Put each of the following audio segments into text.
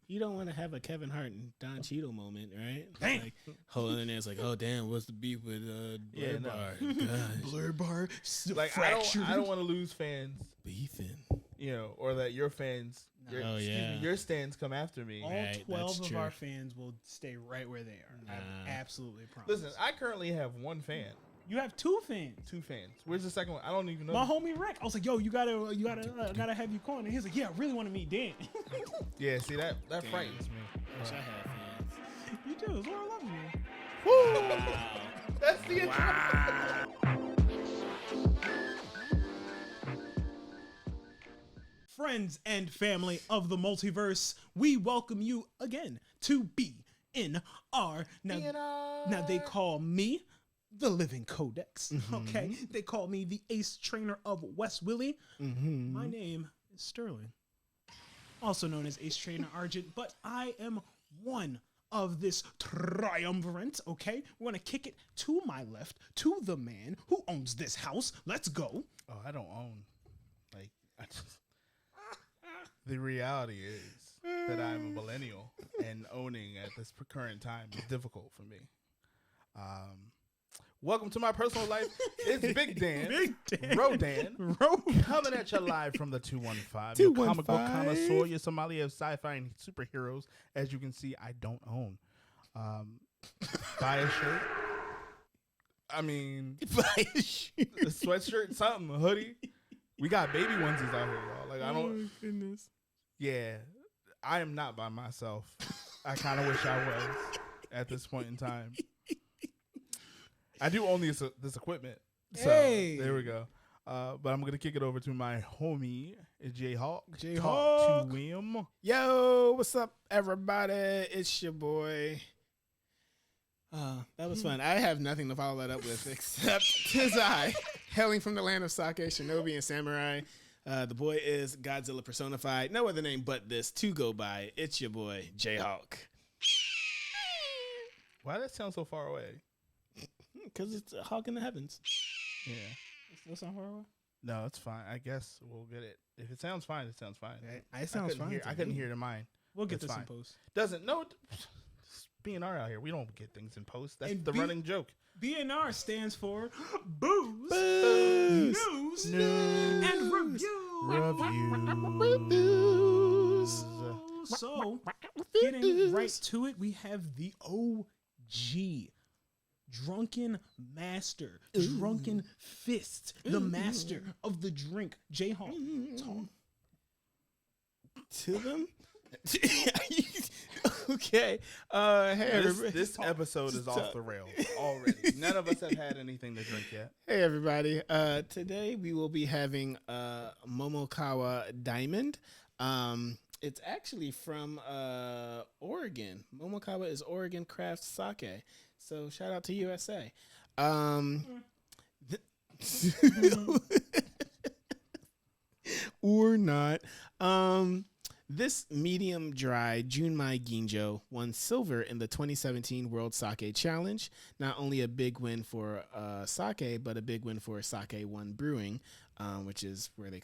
you don't want to have a Kevin Hart and Don Cheadle moment, right? Damn. Like holding in there, it's like, oh damn, what's the beef with Blerd Bar? Blerd Bar, like I don't want to lose fans, beefing, or that your fans, your stands come after me. All Right, 12 of true. our fans will stay right where they are. I absolutely promise. Listen, I currently have one fan. You have 2 fans. 2 fans. Where's the second one? I don't even know. My homie Rick. I was like, yo, you gotta have you calling. And he's like, yeah, I really want to meet Dan. Yeah, see that frightens me. Wish I had fans. You do. It's Laura loves you. Woo! Wow. That's the intro. Friends and family of the multiverse, we welcome you again to BNR. Now they call me the Living Codex. Okay, they call me the Ace Trainer of West Willie. My name is Sterling, also known as Ace Trainer Argent, but I am one of this triumvirate. Okay, we're gonna kick it to my left to the man who owns this house. Let's go. Oh, I don't own. Like, the reality is that I'm a millennial, and owning at this current time is difficult for me. Welcome to my personal life. It's Big Dan, Rodan, coming at you live from the 215. Your comic book connoisseur, your Somalia of sci-fi and superheroes. As you can see, I don't own. Buy a shirt. I mean, Buy a shirt. a sweatshirt, something, a hoodie. We got baby onesies out here, y'all. Like, I don't. Goodness. Yeah, I am not by myself. I kind of wish I was at this point in time. I do own this equipment, so there we go. But I'm gonna kick it over to my homie J Hawk. Talk to him. Yo, what's up, everybody? It's your boy. That was fun. I have nothing to follow that up with except Tizai, hailing from the land of sake, shinobi, and samurai. The boy is Godzilla personified. No other name but this to go by. It's your boy, J-Hawk. Why does that sound so far away? Because it's a hawk in the heavens. Yeah. That sound far away? No, it's fine. I guess we'll get it. If it sounds fine, it sounds fine. It sounds fine. I couldn't hear it in mine. We'll get It's this in fine. post. Doesn't. No. It's BNR out here. We don't get things in post. That's And the running joke. BNR stands for Booze, Booze. News, and Reviews. So, getting right to it, we have the OG. Drunken Master, Drunken Fist, the master of the drink, J-Hawk. Talk To them? Okay. Hey, This episode is off the rails already. None of us have had anything to drink yet. Hey, everybody. Today we will be having Momokawa Diamond. It's actually from Oregon. Momokawa is Oregon craft sake. So shout out to USA. Or not. This medium dry Junmai Ginjo won silver in the 2017 World Sake Challenge. Not only a big win for sake, but a big win for Sake One Brewing, which is where they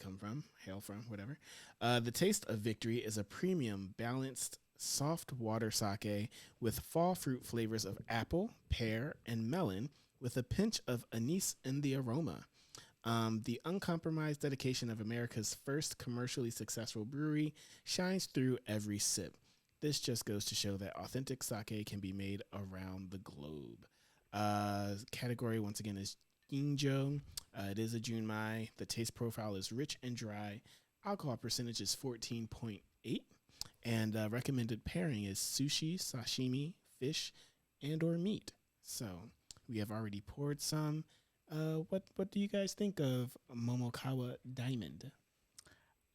hail from, whatever. The taste of victory is a premium, balanced, soft water sake with fall fruit flavors of apple, pear, and melon, with a pinch of anise in the aroma. The uncompromised dedication of America's first commercially successful brewery shines through every sip. This just goes to show that authentic sake can be made around the globe. Category, once again, is Ginjo. It is a Junmai. The taste profile is rich and dry. Alcohol percentage is 14.8. And recommended pairing is sushi, sashimi, fish, and or meat. So we have already poured some. What do you guys think of Momokawa Diamond?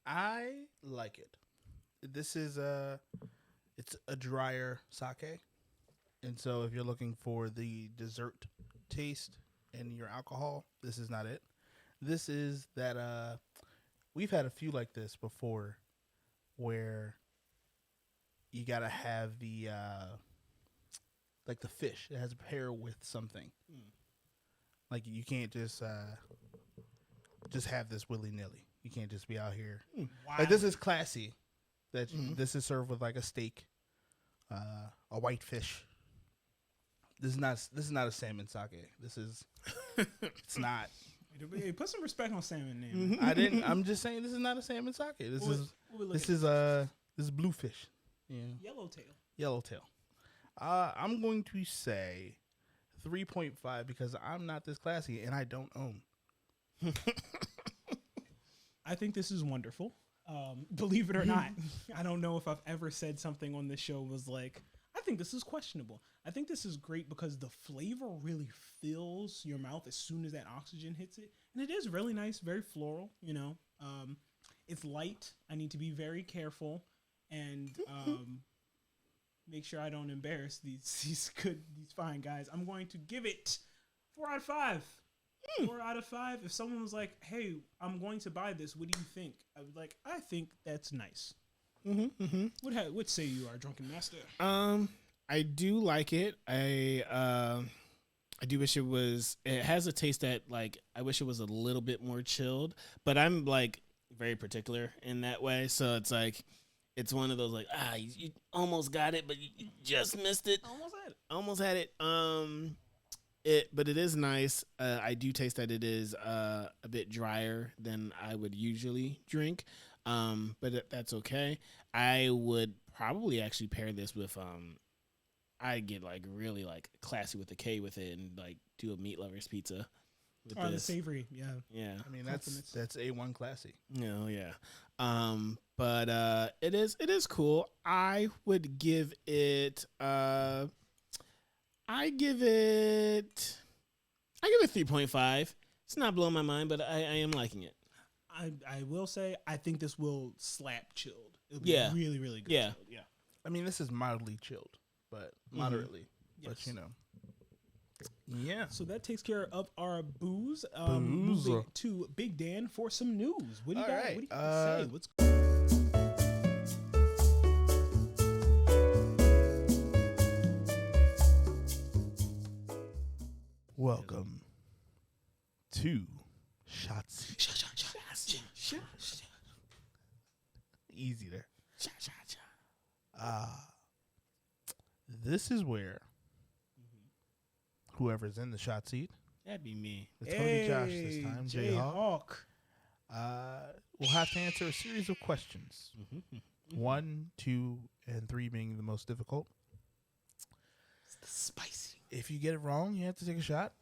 I like it. This is it's a drier sake. And so if you're looking for the dessert taste in your alcohol, this is not it. This is that we've had a few like this before where you got to have the like the fish. It has to pair with something. Like you can't just have this willy-nilly. You can't just be out here. Wow. Like this is classy. That this is served with like a steak, a white fish. This is not a salmon sake. This is it's not. Hey, put some respect on salmon name. I didn't. I'm just saying this is not a salmon sake. This is bluefish. Yeah. Yellowtail. I'm going to say 3.5 because I'm not this classy and I don't own. I think this is wonderful. Believe it or not, I don't know if I've ever said something on this show was like, I think this is questionable. I think this is great because the flavor really fills your mouth as soon as that oxygen hits it. And it is really nice, very floral, you know. It's light. I need to be very careful and make sure I don't embarrass these fine guys. I'm going to give it 4 out of 5. 4 out of 5. If someone was like, "Hey, I'm going to buy this. What do you think?" I would like, I think that's nice. What say you, our drunken master? I do like it. I do wish it was. It has a taste that like I wish it was a little bit more chilled. But I'm like very particular in that way. So it's like it's one of those like you almost got it, but you just missed it. Almost had it. But it is nice. I do taste that it is a bit drier than I would usually drink. But that's okay. I would probably actually pair this with I get like really like classy with a K with it and like do a meat lovers pizza. With the savory, yeah. I mean that's A1 classy. Yeah. But it is cool. I would give it I give it 3.5. It's not blowing my mind, but I am liking it. I will say I think this will slap chilled. It'll be really, really good. Yeah. Chilled. I mean, this is mildly chilled, but moderately. Yes. But you know. Yeah. So that takes care of our booze. Moving to Big Dan for some news. What do you got? Right. What do you got to say? What's Welcome to Shots. Easy there. This is where whoever's in the shot seat. That'd be me. It's going to be Josh this time. J-Hawk. We'll have to answer a series of questions. 1, 2, and 3 being the most difficult. It's the spicy. If you get it wrong, you have to take a shot.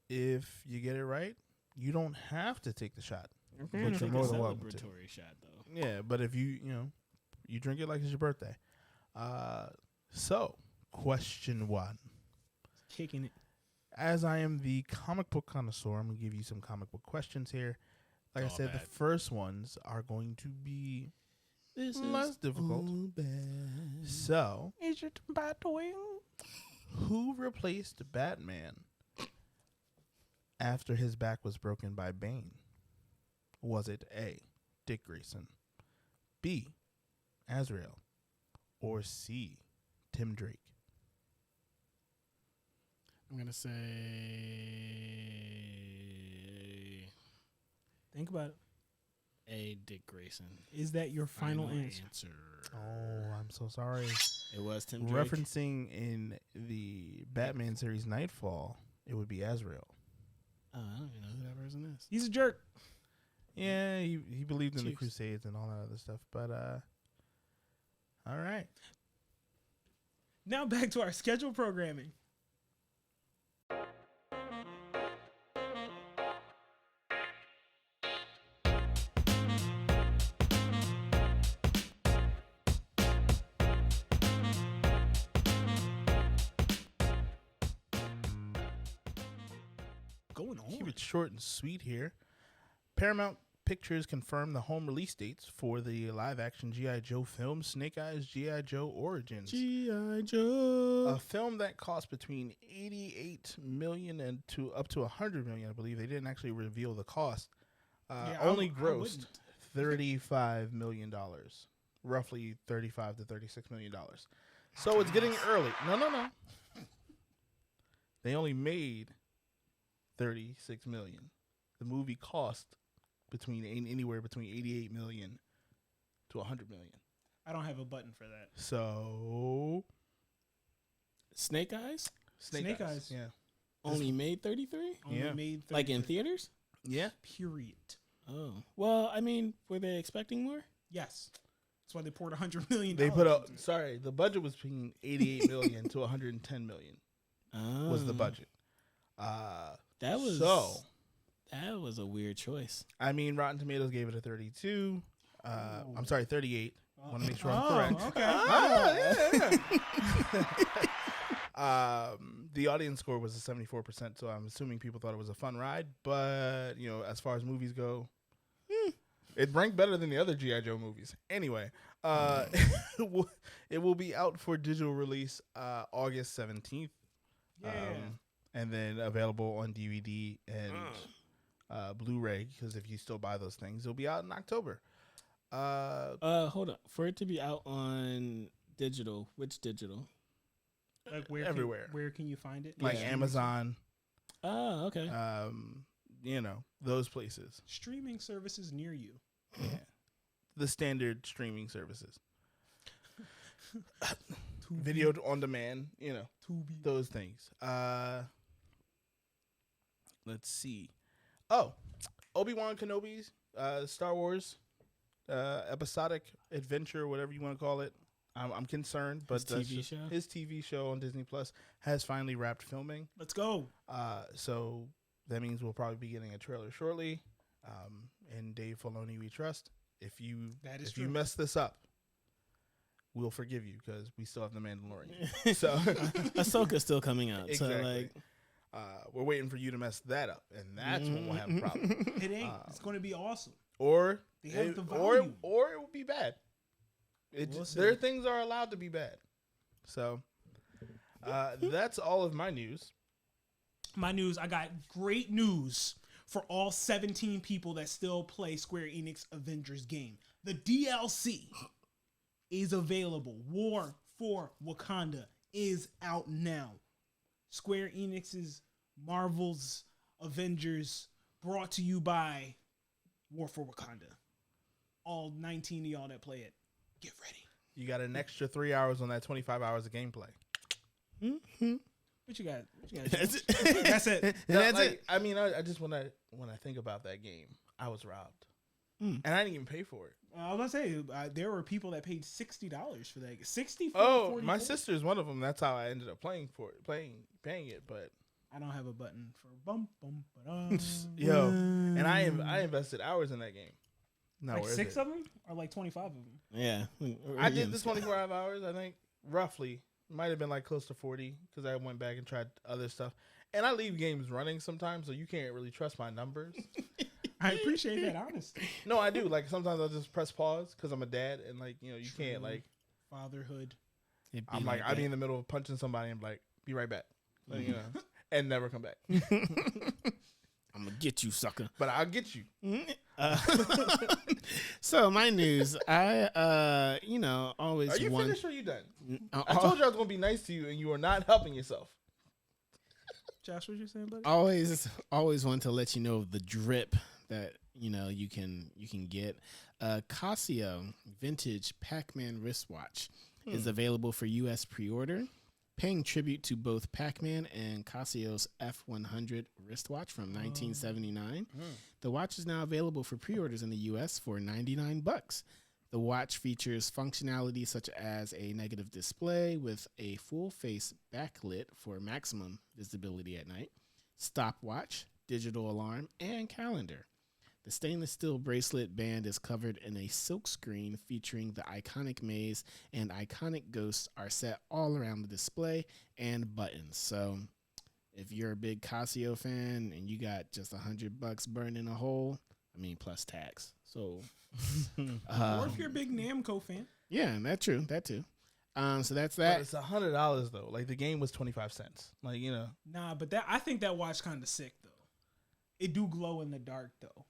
If you get it right, you don't have to take the shot. Okay. But you're more than welcome to. Shot, though. Yeah, but if you drink it like it's your birthday. So, question 1. Kicking it. As I am the comic book connoisseur, I'm going to give you some comic book questions here. Like I said, the first ones are going to be less difficult. So, is it Batwing? Who replaced Batman after his back was broken by Bane? Was it A, Dick Grayson, B, Azrael, or C, Tim Drake? I'm going to say... Think about it. A, Dick Grayson. Is that your final answer? Oh, I'm so sorry. It was Tim Drake. Referencing in the Batman series Nightfall, it would be Azrael. Oh, I don't even know who that person is. He's a jerk. Yeah, he believed in the Crusades and all that other stuff. But, all right. Now back to our scheduled programming. Going on. Keep it short and sweet here. Paramount Pictures confirmed the home release dates for the live-action G.I. Joe film, Snake Eyes G.I. Joe Origins. G.I. Joe. A film that cost between $88 million and up to $100 million, I believe. They didn't actually reveal the cost. Only grossed $35 million. Roughly $35 to $36 million. So it's getting early. No. They only made $36 million. The movie cost anywhere between $88 million to 100 million. I don't have a button for that. So Snake Eyes Snake Eyes. Yeah. only made 33, Only Yeah. made like in 33. theaters. Yeah. Period. Oh well, I mean, were they expecting more? Yes. That's why they poured $100 million. They put up. into it. Sorry, the budget was between 88 million to 110 million Oh, was the budget. That was so. That was a weird choice. I mean, Rotten Tomatoes gave it a 32. I'm sorry, 38. I want to make sure I'm correct. Okay. The audience score was a 74%, so I'm assuming people thought it was a fun ride. But as far as movies go, it ranked better than the other G.I. Joe movies. Anyway, it will be out for digital release August 17th. Yeah. And then available on DVD and Blu-ray, because if you still buy those things, it'll be out in October. Hold on. For it to be out on digital, which digital? Like everywhere. Where can you find it? Like Yeah. Amazon, Oh, okay. those places. Streaming services near you. Yeah. The standard streaming services. Video on demand, Tubi. those things. Let's see. Oh, Obi-Wan Kenobi's Star Wars episodic adventure, whatever you want to call it. I'm concerned, but his TV show on Disney Plus has finally wrapped filming. Let's go. So that means we'll probably be getting a trailer shortly. And Dave Filoni, we trust. If you mess this up, we'll forgive you because we still have the Mandalorian. So Ahsoka's still coming out. Exactly. So we're waiting for you to mess that up, and that's when we'll have a problem. It ain't. It's going to be awesome. Or They have it, the or volume. or it will be bad. Their things are allowed to be bad. So that's all of my news. My news, I got great news for all 17 people that still play Square Enix Avengers game. The DLC is available. War for Wakanda is out now. Square Enix's Marvel's Avengers, brought to you by War for Wakanda. All 19 of y'all that play it, get ready. You got an extra 3 hours on that 25 hours of gameplay. What you got? That's it. That's it. That's it. I mean, I just when I think about that game, I was robbed, and I didn't even pay for it. I was gonna say there were people that paid $60 for that. 60. Oh, my sister's one of them. That's how I ended up paying it. But I don't have a button for bum bum. Ba-dum. yo, and I invested hours in that game. Now, Like where is 6 it? of them or like 25 of them. Yeah. I did the 24 hours. I think roughly might have been like close to 40 because I went back and tried other stuff. And I leave games running sometimes, so you can't really trust my numbers. I appreciate that honesty. No, I do. Like sometimes I'll just press pause because I'm a dad, and like you can't like. Fatherhood. I'm like I'd be in the middle of punching somebody and like be right back, like, and never come back. I'm gonna get you, sucker. But I'll get you. So my news, I always Are you want. finished or are you done? I told you I was gonna be nice to you, and you are not helping yourself. Josh, what you saying, buddy? always want to let you know of the drip that you can get. Casio vintage PAC-MAN wristwatch is available for U.S. pre-order, paying tribute to both PAC-MAN and Casio's F100 wristwatch from 1979. The watch is now available for pre-orders in the U.S. for $99. The watch features functionality such as a negative display with a full-face backlit for maximum visibility at night, stopwatch, digital alarm, and calendar. The stainless steel bracelet band is covered in a silk screen featuring the iconic maze, and iconic ghosts are set all around the display and buttons. So if you're a big Casio fan and you got just $100 burned in a hole, plus tax. So Or if you're a big Namco fan. yeah, that too. So that's But that. it's $100 though. Like the game was 25 cents. Like Nah, but I think that watch kind of sick though. It do glow in the dark though.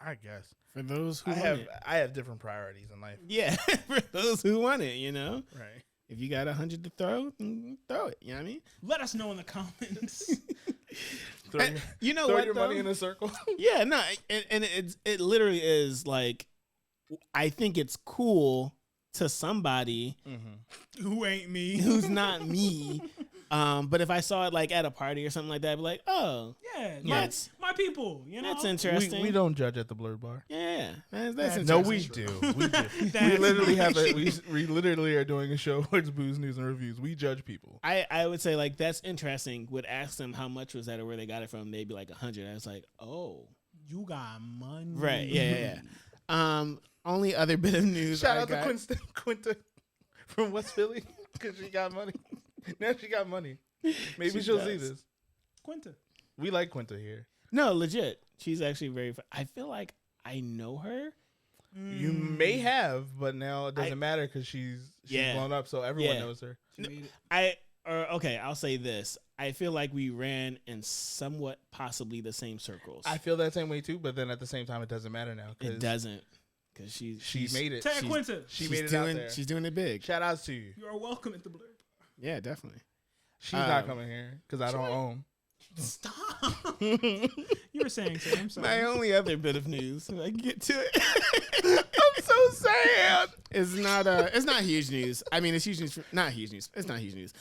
I guess For those who I want it. have different priorities in life. Yeah, for those who want it, Right. If you got 100 to throw, throw it. You know what I mean? Let us know in the comments. Throw You know throw what? your though? money in a circle. Yeah, no, and it literally is like I think it's cool to somebody Who ain't me? who's not me. But if I saw it like at a party or something like that, I'd be like, oh, Yeah, my people. You know, that's interesting. We don't judge at the Blerd bar. Yeah, that's interesting. No, we do. We do. We literally have we literally are doing a show where it's booze, news, and reviews. We judge people. I would say like that's interesting. Would ask them how much was that or where they got it from. They'd be like 100. I was like, oh, you got money, right? Yeah. Only other bit of news. Shout out to Quinta from West Philly because she got money. Now she got money. Maybe she'll see this. Quinta. We like Quinta here. No, legit. She's actually very. I feel like I know her. You may have, but now it doesn't matter because she's blown up, so everyone knows her. Okay, I'll say this. I feel like we ran in somewhat possibly the same circles. I feel that same way too, but then at the same time, it doesn't matter now. It doesn't. Because she made it. Tag Quinta. She made it out there. She's doing it big. Shout outs to you. You are welcome at the Blerd. Yeah, definitely. She's not coming here because I don't own. Stop. You were saying so. I'm sorry. My only other bit of news, I can get to it. I'm so sad. It's not huge news. I mean, it's huge news. Not huge news. It's not huge news.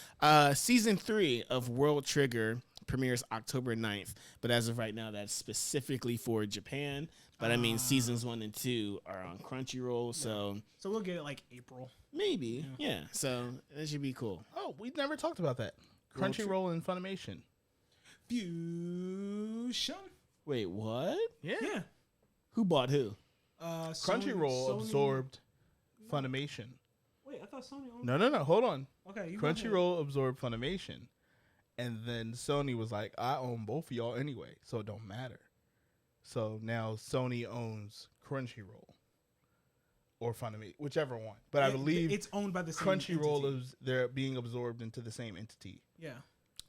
Season 3 of World Trigger premieres October 9th, but as of right now, that's specifically for Japan. But I mean, seasons 1 and 2 are on Crunchyroll, so we'll get it like April. Maybe, yeah. So that should be cool. Oh, we never talked about that. Crunchyroll and Funimation. Fusion. Wait, what? Yeah. Who bought who? Crunchyroll absorbed Funimation. Wait, I thought Sony owned. No. Hold on. Okay, Crunchyroll absorbed Funimation, and then Sony was like, "I own both of y'all anyway, so it don't matter." So now Sony owns Crunchyroll or Funimation, whichever one. But I believe it's owned by the same Crunchyroll is they're being absorbed into the same entity. Yeah.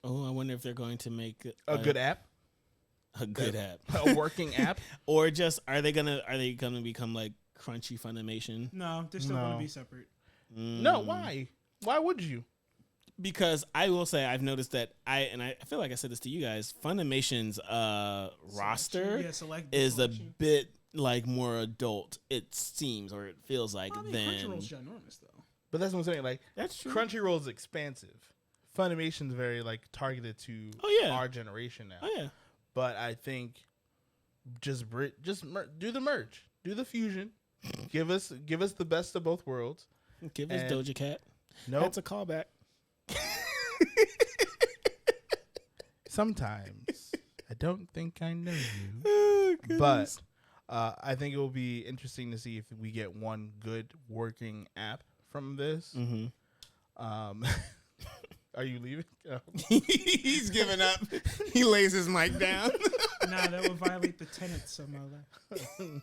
Oh, I wonder if they're going to make a good app. A good app. A working app. Or just are they gonna become like Crunchy Funimation? No, they're still gonna be separate. No, why? Why would you? Because I will say I've noticed that I feel like I said this to you guys. Funimation's roster is a bit like more adult. It seems or it feels like than Crunchyroll's ginormous though. But that's what I'm saying. Like that's true. Crunchyroll's expansive. Funimation's very like targeted to our generation now. Oh yeah. But I think do the merge, do the fusion, give us the best of both worlds. Give us Doja Cat. No, that's a callback. Sometimes I don't think I know you, oh, but I think it will be interesting to see if we get one good working app from this. Mm-hmm. Are you leaving? Oh. He's giving up. He lays his mic down. Nah, that would violate the tenets of my life.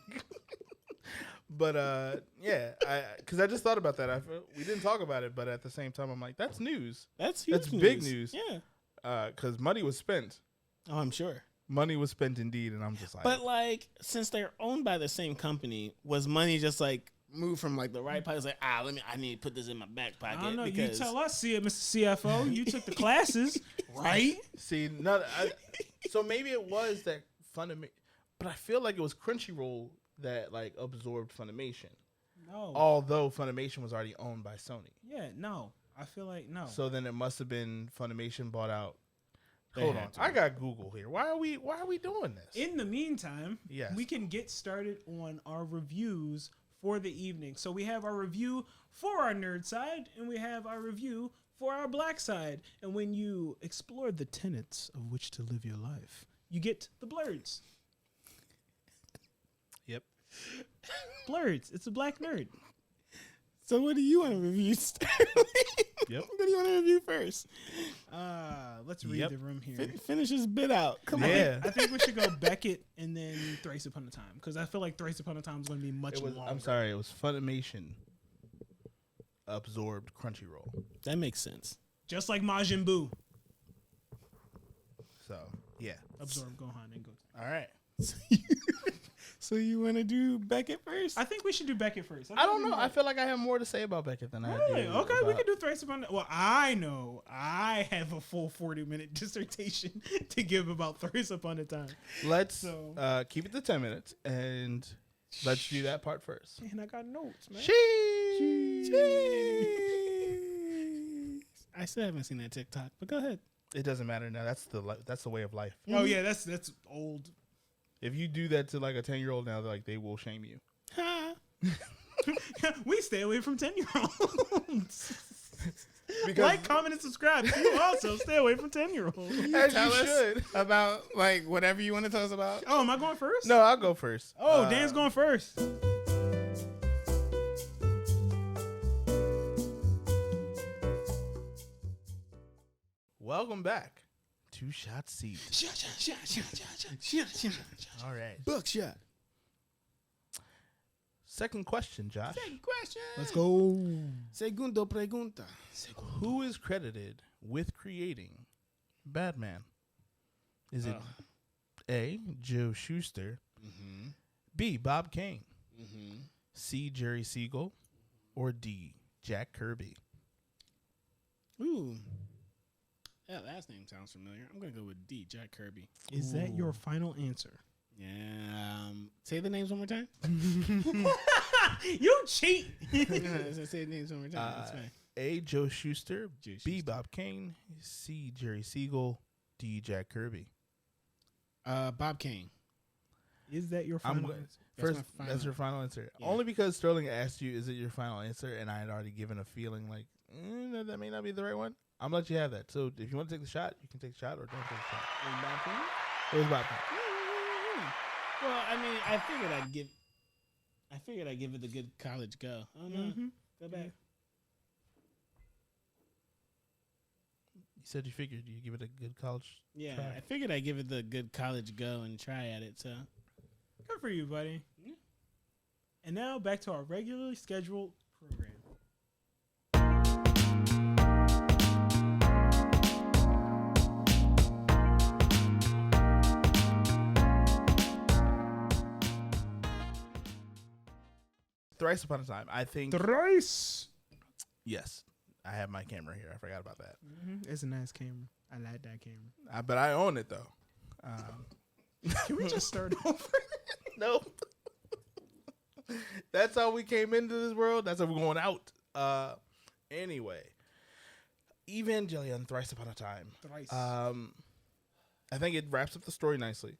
But yeah, because I just thought about that. We didn't talk about it, but at the same time, I'm like, that's news. That's huge. That's big news. Yeah. Because money was spent. Oh, I'm sure. Money was spent indeed, and I'm just like. But like, since they're owned by the same company, was money just like moved from like the right pocket? It's like, I need to put this in my back pocket. I don't know. Because You tell us, see it, Mr. CFO. You took the classes, right? See, so maybe it was that Funimation, but I feel like it was Crunchyroll that like absorbed Funimation. No. Although Funimation was already owned by Sony. Yeah, no. I feel like no. So then it must have been Funimation bought out. Hold on. I got Google here. Why are we doing this? In the meantime, yes, we can get started on our reviews for the evening. So we have our review for our nerd side and we have our review for our black side. And when you explore the tenets of which to live your life, you get the Blerds. Yep. Blerds. It's a black nerd. So what do you want to review? Yep. What do you want to review first? Let's read the room here. Finish this bit out. Come on. I think we should go Beckett and then Thrice Upon a Time because I feel like Thrice Upon a Time is going to be much longer. I'm sorry. It was Funimation absorbed Crunchyroll. That makes sense. Just like Majin Buu. So, yeah. Absorb Gohan and Goten. All right. So you want to do Beckett first? I think we should do Beckett first. I don't know. I feel like I have more to say about Beckett than I do. Okay, we can do Thrice Upon. Well, I know I have a full 40-minute dissertation to give about Thrice Upon a Time. Let's keep it to 10 minutes and Let's do that part first. Man, I got notes, man. I still haven't seen that TikTok, but go ahead. It doesn't matter now. That's the way of life. Oh yeah, that's old. If you do that to like a 10-year-old now, like they will shame you. We stay away from 10-year-olds. Because Like, comment, and subscribe. You also stay away from 10-year-olds. as Tell you us should. about like whatever you want to tell us about. Oh, am I going first? No, I'll go first. Oh, Dan's going first. Welcome back to Shot Seat. All right. Buckshot. Second question, Josh. Question. Let's go. Segundo pregunta. Who is credited with creating Batman? Is it A, Joe Shuster, Mm-hmm. B, Bob Kane, Mm-hmm. C, Jerry Siegel, or D, Jack Kirby? Ooh. That last name sounds familiar. I'm gonna go with D, Jack Kirby. Is that your final answer? Yeah. Say the names one more time. You cheat. Say the names one more time. That's fine. A, Joe Shuster, Joe B, Shuster. Bob Kane, C, Jerry Siegel, D, Jack Kirby. Bob Kane. Is that your I'm final go- answer? That's First, my that's final- your final answer. Yeah. Only because Sterling asked you, "Is it your final answer?" And I had already given a feeling like that may not be the right one. I'm gonna let you have that. So if you want to take the shot, you can take the shot, or don't take the shot. Bob Kane? It was Bob Kane. Well, I mean, I figured I'd give it the good college go. Oh no, Mm-hmm. go back. You said you figured you give it a good college. Yeah, try. I figured I'd give it the good college go and try at it. So Good for you, buddy. Yeah. And now back to our regularly scheduled program. Thrice upon a time. I think Thrice. yes. I have my camera here. I forgot about that. Mm-hmm. It's a nice camera. I like that camera. But I own it though. Can we just start over? Nope. That's how we came into this world. That's how we're going out. Anyway, Evangelion, Thrice Upon a Time. Thrice. I think it wraps up the story nicely.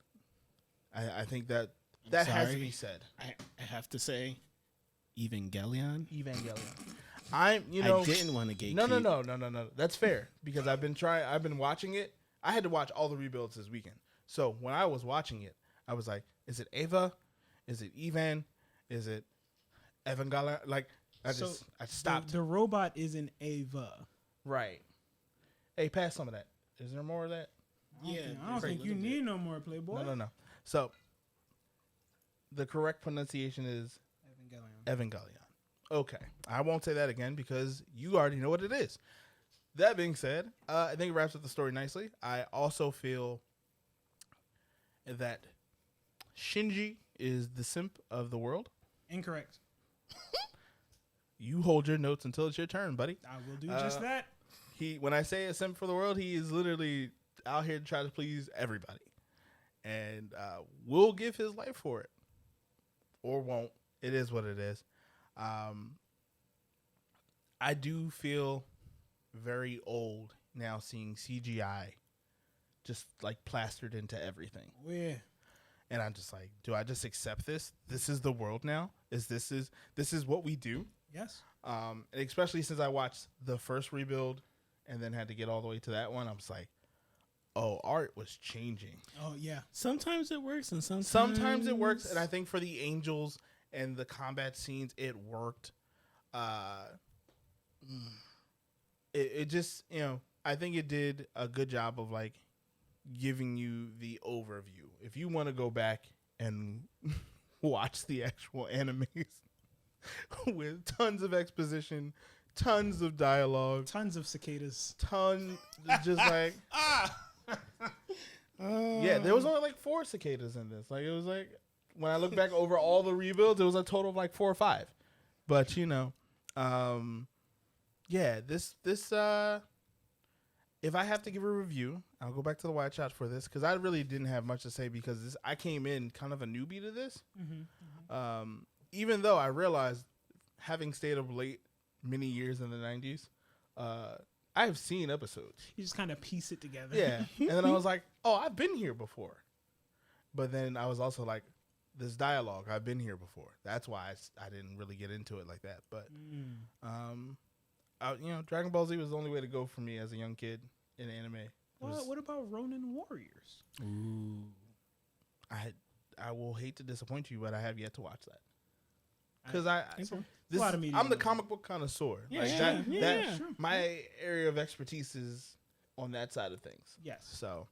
I think that has to sorry. be said. I have to say, Evangelion. I didn't want to gatekeep. No. That's fair because I've been watching it. I had to watch all the rebuilds this weekend. So when I was watching it, I was like, is it Ava? Is it Evan? Is it Evangelion? Like I stopped. The robot is an Ava. Right. Hey, pass some of that. Is there more of that? Yeah, I don't think you need no more Playboy. No. So the correct pronunciation is Evangelion. Okay. I won't say that again because you already know what it is. That being said, I think it wraps up the story nicely. I also feel that Shinji is the simp of the world. Incorrect. You hold your notes until it's your turn, buddy. I will do just that. When I say a simp for the world, he is literally out here to try to please everybody. And will give his life for it. Or won't. It is what it is. I do feel very old now seeing CGI just like plastered into everything. Oh, yeah. And I'm just like, do I just accept this? This is the world now? This is what we do? Yes. And especially since I watched the first rebuild and then had to get all the way to that one, I'm just like, oh, art was changing. Oh, yeah. Sometimes it works and sometimes It works, and I think for the angels and the combat scenes, it worked. It just, I think it did a good job of like giving you the overview. If you want to go back and watch the actual animes with tons of exposition, tons of dialogue, Tons of cicadas. just like yeah, there was only like 4 cicadas in this. Like it was like when I look back over all the rebuilds, it was a total of like 4 or 5. But yeah, this If I have to give a review, I'll go back to the wide shot for this because I really didn't have much to say because I came in kind of a newbie to this. Even though I realized, having stayed up late many years in the 90s, I've seen episodes. You just kind of piece it together. Yeah. And then I was like, oh, I've been here before. But then I was also like, this dialogue, I've been here before. That's why I didn't really get into it like that. But, Dragon Ball Z was the only way to go for me as a young kid in anime. What about Ronin Warriors? Ooh. I will hate to disappoint you, but I have yet to watch that. Because I'm the comic book connoisseur. Sure. My area of expertise is on that side of things. Yes. So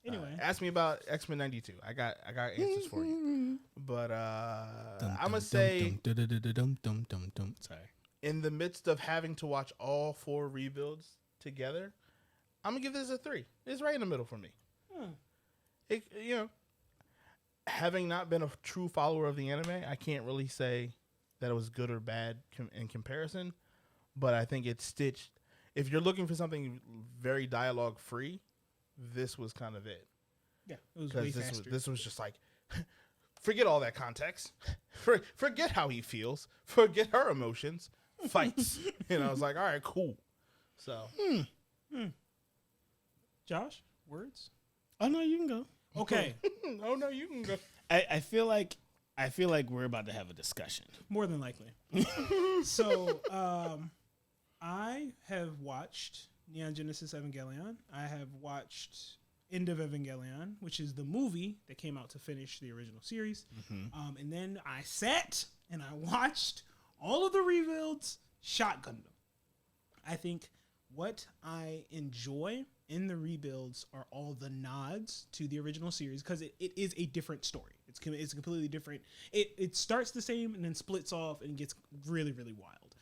anyway, ask me about X-Men 92. I got answers for you. But I'm gonna say, sorry. In the midst of having to watch all 4 rebuilds together, I'm gonna give this a 3. It's right in the middle for me. Having not been a true follower of the anime, I can't really say that it was good or bad in comparison. But I think it's stitched. If you're looking for something very dialogue free, this was kind of it. Yeah, it was way faster. This was just like, forget all that context. Forget how he feels. Forget her emotions. Fights. And I was like, all right, cool. So, Josh, words? Oh no, you can go. Okay. Oh no, you can go. I feel like we're about to have a discussion. More than likely. So, I have watched Neon Genesis Evangelion. I have watched End of Evangelion, which is the movie that came out to finish the original series. And then I sat and I watched all of the rebuilds, shotgunned them. I think what I enjoy in the rebuilds are all the nods to the original series because it is a different story. It's completely different. It starts the same and then splits off and gets really, really wild.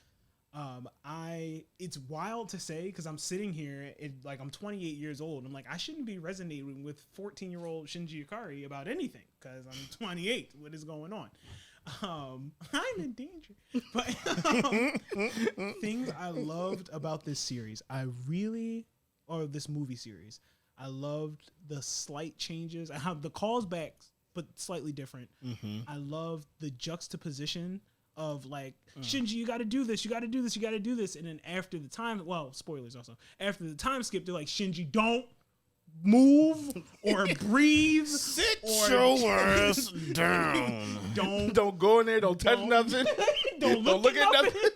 It's wild to say because I'm sitting here, I'm 28 years old. And I'm like, I shouldn't be resonating with 14-year-old Shinji Ikari about anything because I'm 28. What is going on? I'm in danger. But things I loved about this series, this movie series, I loved the slight changes. I have the callbacks, but slightly different. I loved the juxtaposition of Shinji, you got to do this, you got to do this, you got to do this. And then after the time, spoilers also. After the time skip, they're like, Shinji, don't move or breathe. Sit your ass down. Don't go in there. Don't touch nothing. Don't look at nothing.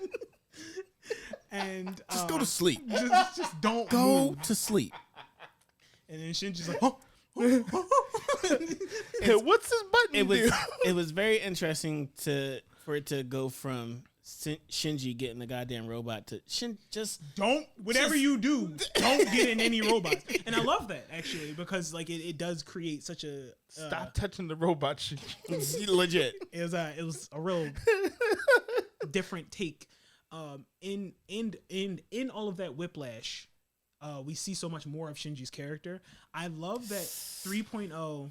And just go to sleep. Just don't go move. to sleep. And then Shinji's like, oh. What's this button? It was very interesting for it to go from Shinji getting the goddamn robot to whatever you do, don't get in any robots. And I love that actually because it does create such a stop touching the robot, Shinji. Legit. It was a real different take. In all of that whiplash, we see so much more of Shinji's character. I love that 3.0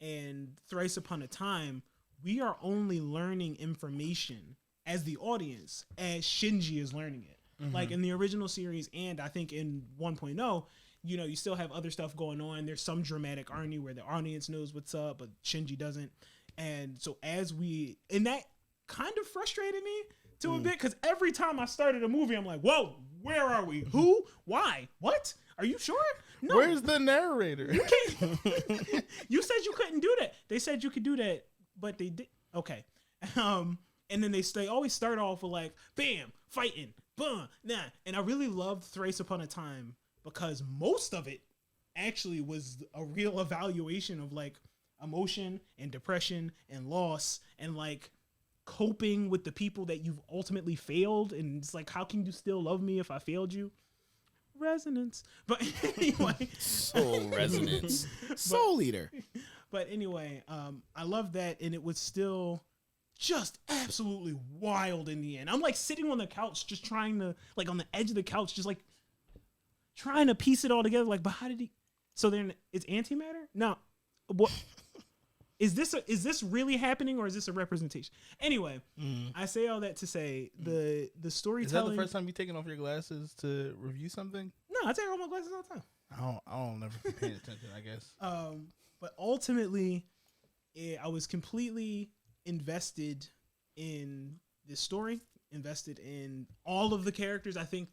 and Thrice Upon a Time, we are only learning information as the audience as Shinji is learning it. Like in the original series and I think in 1.0, you still have other stuff going on. There's some dramatic irony where the audience knows what's up, but Shinji doesn't. And so and that kind of frustrated me to a bit because every time I started a movie, I'm like, whoa, where are we? Who? Why? What? Are you sure? No. Where's the narrator? You can't. You said you couldn't do that. They said you could do that, but they did. Okay. And then they always start off with bam, fighting, boom, nah. And I really loved Thrice Upon a Time because most of it actually was a real evaluation of emotion and depression and loss and coping with the people that you've ultimately failed. And it's how can you still love me if I failed you? Resonance. But anyway. Soul resonance. Soul eater. But anyway, I love that. And it was still just absolutely wild in the end. I'm sitting on the couch, just trying to on the edge of the couch, just trying to piece it all together. But how did he? So then it's antimatter? No. What? Is this really happening or is this a representation? Anyway, I say all that to say the storytelling. Is that the first time you've taken off your glasses to review something? No, I take off my glasses all the time. I don't never pay attention, I guess. But ultimately, I was completely invested in this story, invested in all of the characters. I think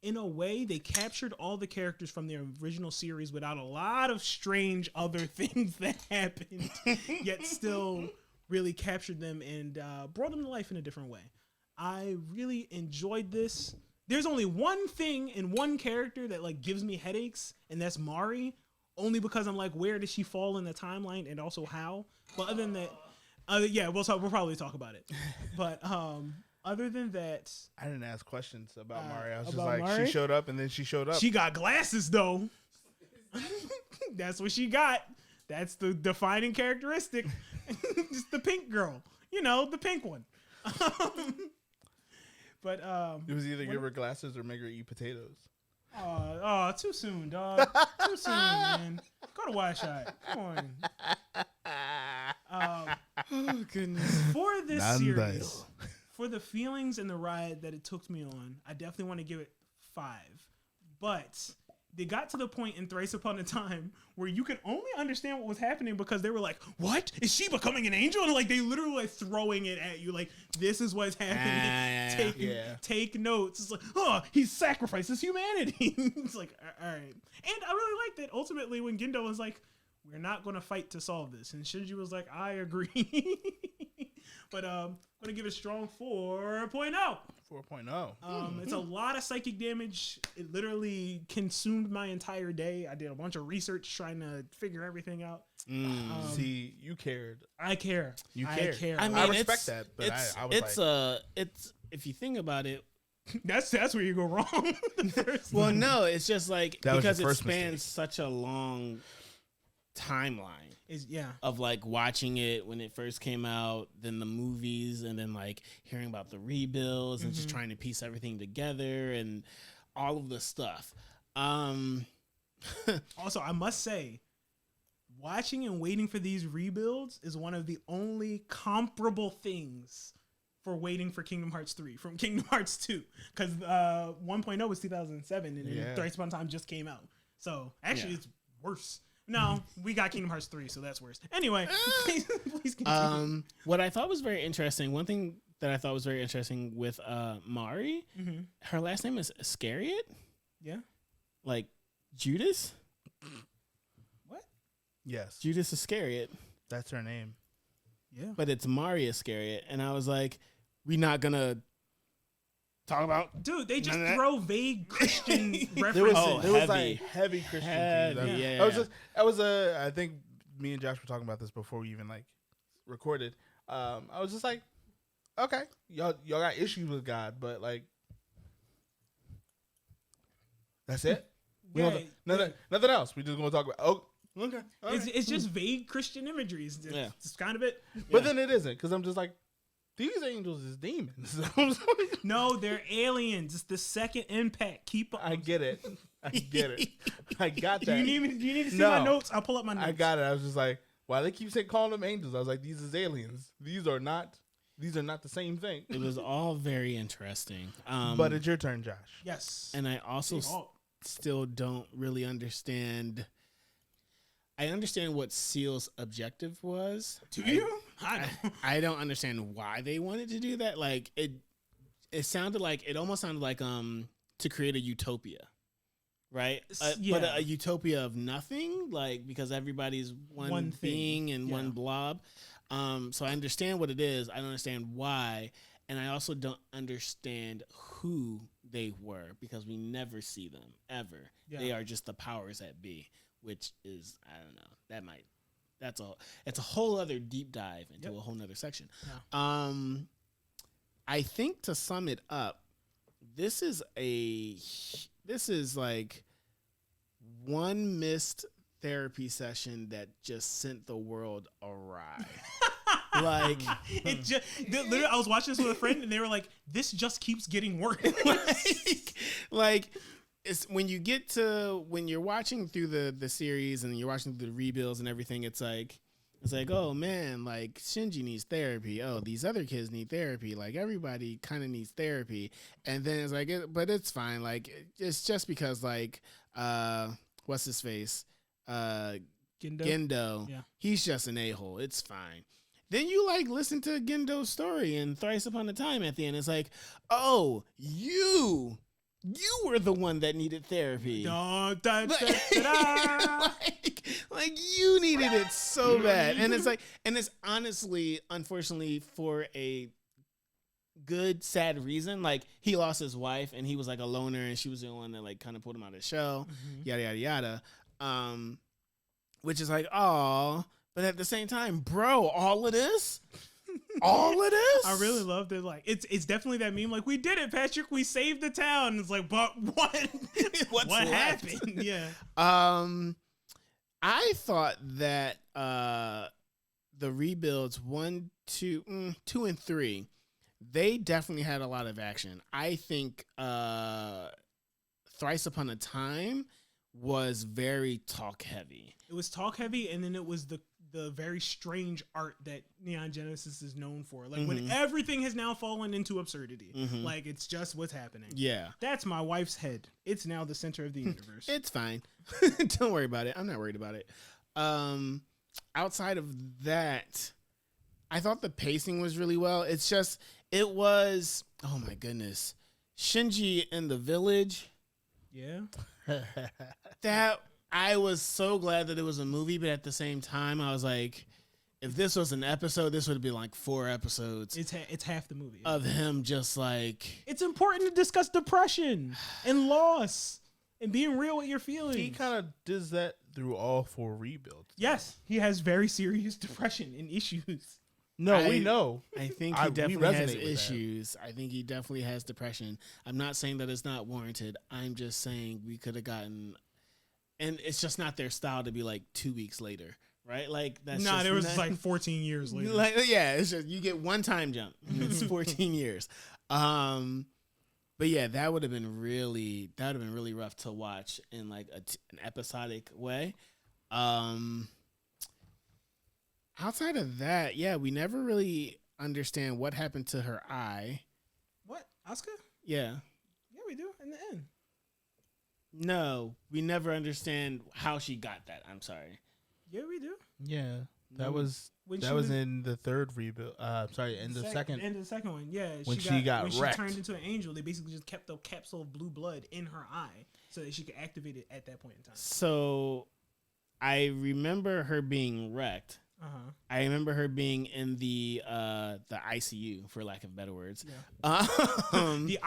in a way, they captured all the characters from the original series without a lot of strange other things that happened, yet still really captured them and brought them to life in a different way. I really enjoyed this. There's only one thing and one character that like gives me headaches, and that's Mari. Only because I'm like, where does she fall in the timeline, and also how? But other than that, yeah, we'll probably talk about it. But other than that, I didn't ask questions about Mari. I was just about like, Mari? she showed up and then she showed up. She got glasses though. That's what she got. That's the defining characteristic. Just the pink girl, the pink one. But It was either give her glasses or make her eat potatoes. Oh, too soon, dog. Too soon, man. Go to Wide Shot. Come on. Oh goodness. For this series, for the feelings and the ride that it took me on, I definitely want to give it 5. But they got to the point in Thrice Upon a Time where you could only understand what was happening because they were like, "What? Is she becoming an angel?" And like they literally like throwing it at you, like, "This is what's happening. Take notes." It's like, "Oh, he sacrifices humanity." It's like, all right. And I really liked it. Ultimately, when Gendo was like, "We're not going to fight to solve this," and Shinji was like, "I agree." But I'm going to give it a strong 4.0. 4.0. It's a lot of psychic damage. It literally consumed my entire day. I did a bunch of research trying to figure everything out. See, you cared. I care. I care. I mean, I respect that, but it's if you think about it. That's where you go wrong. Well, no, it's just like That was because your it first spans mistake. such a long timeline. Yeah. Of like watching it when it first came out, then the movies, and then like hearing about the rebuilds and just trying to piece everything together and all of the stuff. Also, I must say, watching and waiting for these rebuilds is one of the only comparable things for waiting for Kingdom Hearts 3 from Kingdom Hearts 2. Because 1.0 was 2007 and then Thrice Upon a Time just came out. So actually it's worse. No, we got Kingdom Hearts 3, so that's worse. Anyway, please continue. What I thought was very interesting, one thing that I thought was very interesting with Mari, her last name is Iscariot? Yeah. Like Judas? What? Yes. Judas Iscariot. That's her name. Yeah. But it's Mari Iscariot. And I was like, we not going to talk about... Dude, they just throw vague Christian references. There was like heavy Christian themes. Yeah. I think me and Josh were talking about this before we even like recorded. I was just like, okay, y'all got issues with God, but like, that's it. Nothing else. We just gonna talk about. Oh, okay. It's just vague Christian imagery. It's kind of it. But then it isn't, because I'm just like, these angels is demons. No, they're aliens. It's the second impact. Keep up. I get it. I got that. Do you need to see my notes? I'll pull up my notes. I got it. I was just like, why they keep calling them angels? I was like, these is aliens. These are not the same thing. It was all very interesting. But it's your turn, Josh. Yes. And I also still don't really understand. I understand what Seal's objective was. Do you? I don't understand why they wanted to do that. Like it almost sounded like to create a utopia, right? But a utopia of nothing, like because everybody's one being and one blob. So I understand what it is. I don't understand why, and I also don't understand who they were because we never see them ever. Yeah. They are just the powers that be. Which is, I don't know, it's a whole other deep dive into a whole nother section. Yeah. I think to sum it up, this is like one missed therapy session that just sent the world awry. Like literally, I was watching this with a friend and they were like, this just keeps getting worse. like it's when you're watching through the series and you're watching through the rebuilds and everything, it's like, oh man, like Shinji needs therapy. Oh, these other kids need therapy. Like everybody kind of needs therapy. And then it's like, but it's fine. Like it's just because like what's his face? Gendo. Gendo. Yeah. He's just an a-hole. It's fine. Then you like listen to Gendo's story and Thrice Upon a Time at the end. It's like, oh, you were the one that needed therapy. Da, da, da, da, da. like you needed it so bad. And it's like, and it's honestly, unfortunately, for a good, sad reason. Like he lost his wife and he was like a loner and she was the one that like kind of pulled him out of the show. Yada, yada, yada. Which is like, oh, but at the same time, bro, all of this? All of this? I really loved it. Like it's definitely that meme. Like we did it, Patrick. We saved the town. It's like, but what? what happened? Yeah. I thought that the rebuilds 1, 2, 2, and 3, they definitely had a lot of action. I think Thrice Upon a Time was very talk heavy. It was talk heavy, and then it was the very strange art that Neon Genesis is known for. Like when everything has now fallen into absurdity. Like it's just what's happening. Yeah. That's my wife's head. It's now the center of the universe. It's fine. Don't worry about it. I'm not worried about it. Outside of that, I thought the pacing was really well. It's just, it was, oh my goodness. Shinji in the village. Yeah. That, I was so glad that it was a movie, but at the same time, I was like, if this was an episode, this would be like 4 episodes. It's half the movie. Of him just like... It's important to discuss depression and loss and being real with your feelings. He kind of does that through all 4 rebuilds. Yes, he has very serious depression and issues. No, we know. I think he definitely has issues. I think he definitely has depression. I'm not saying that it's not warranted. I'm just saying we could have gotten... And it's just not their style to be like 2 weeks later, right? Like that's there was like 14 years later. Like yeah, it's just you get one time jump. And it's 14 years. But yeah, that would have been really rough to watch in like an episodic way. Outside of that, yeah, we never really understand what happened to her eye. What? Asuka? Yeah. Yeah, we do in the end. No, we never understand how she got that. I'm sorry. Yeah, we do. Yeah, that was in the 3rd rebuild. In the second. In the second one, yeah. When she got wrecked. She turned into an angel, they basically just kept the capsule of blue blood in her eye so that she could activate it at that point in time. So, I remember her being wrecked. I remember her being in the ICU, for lack of better words. Yeah. The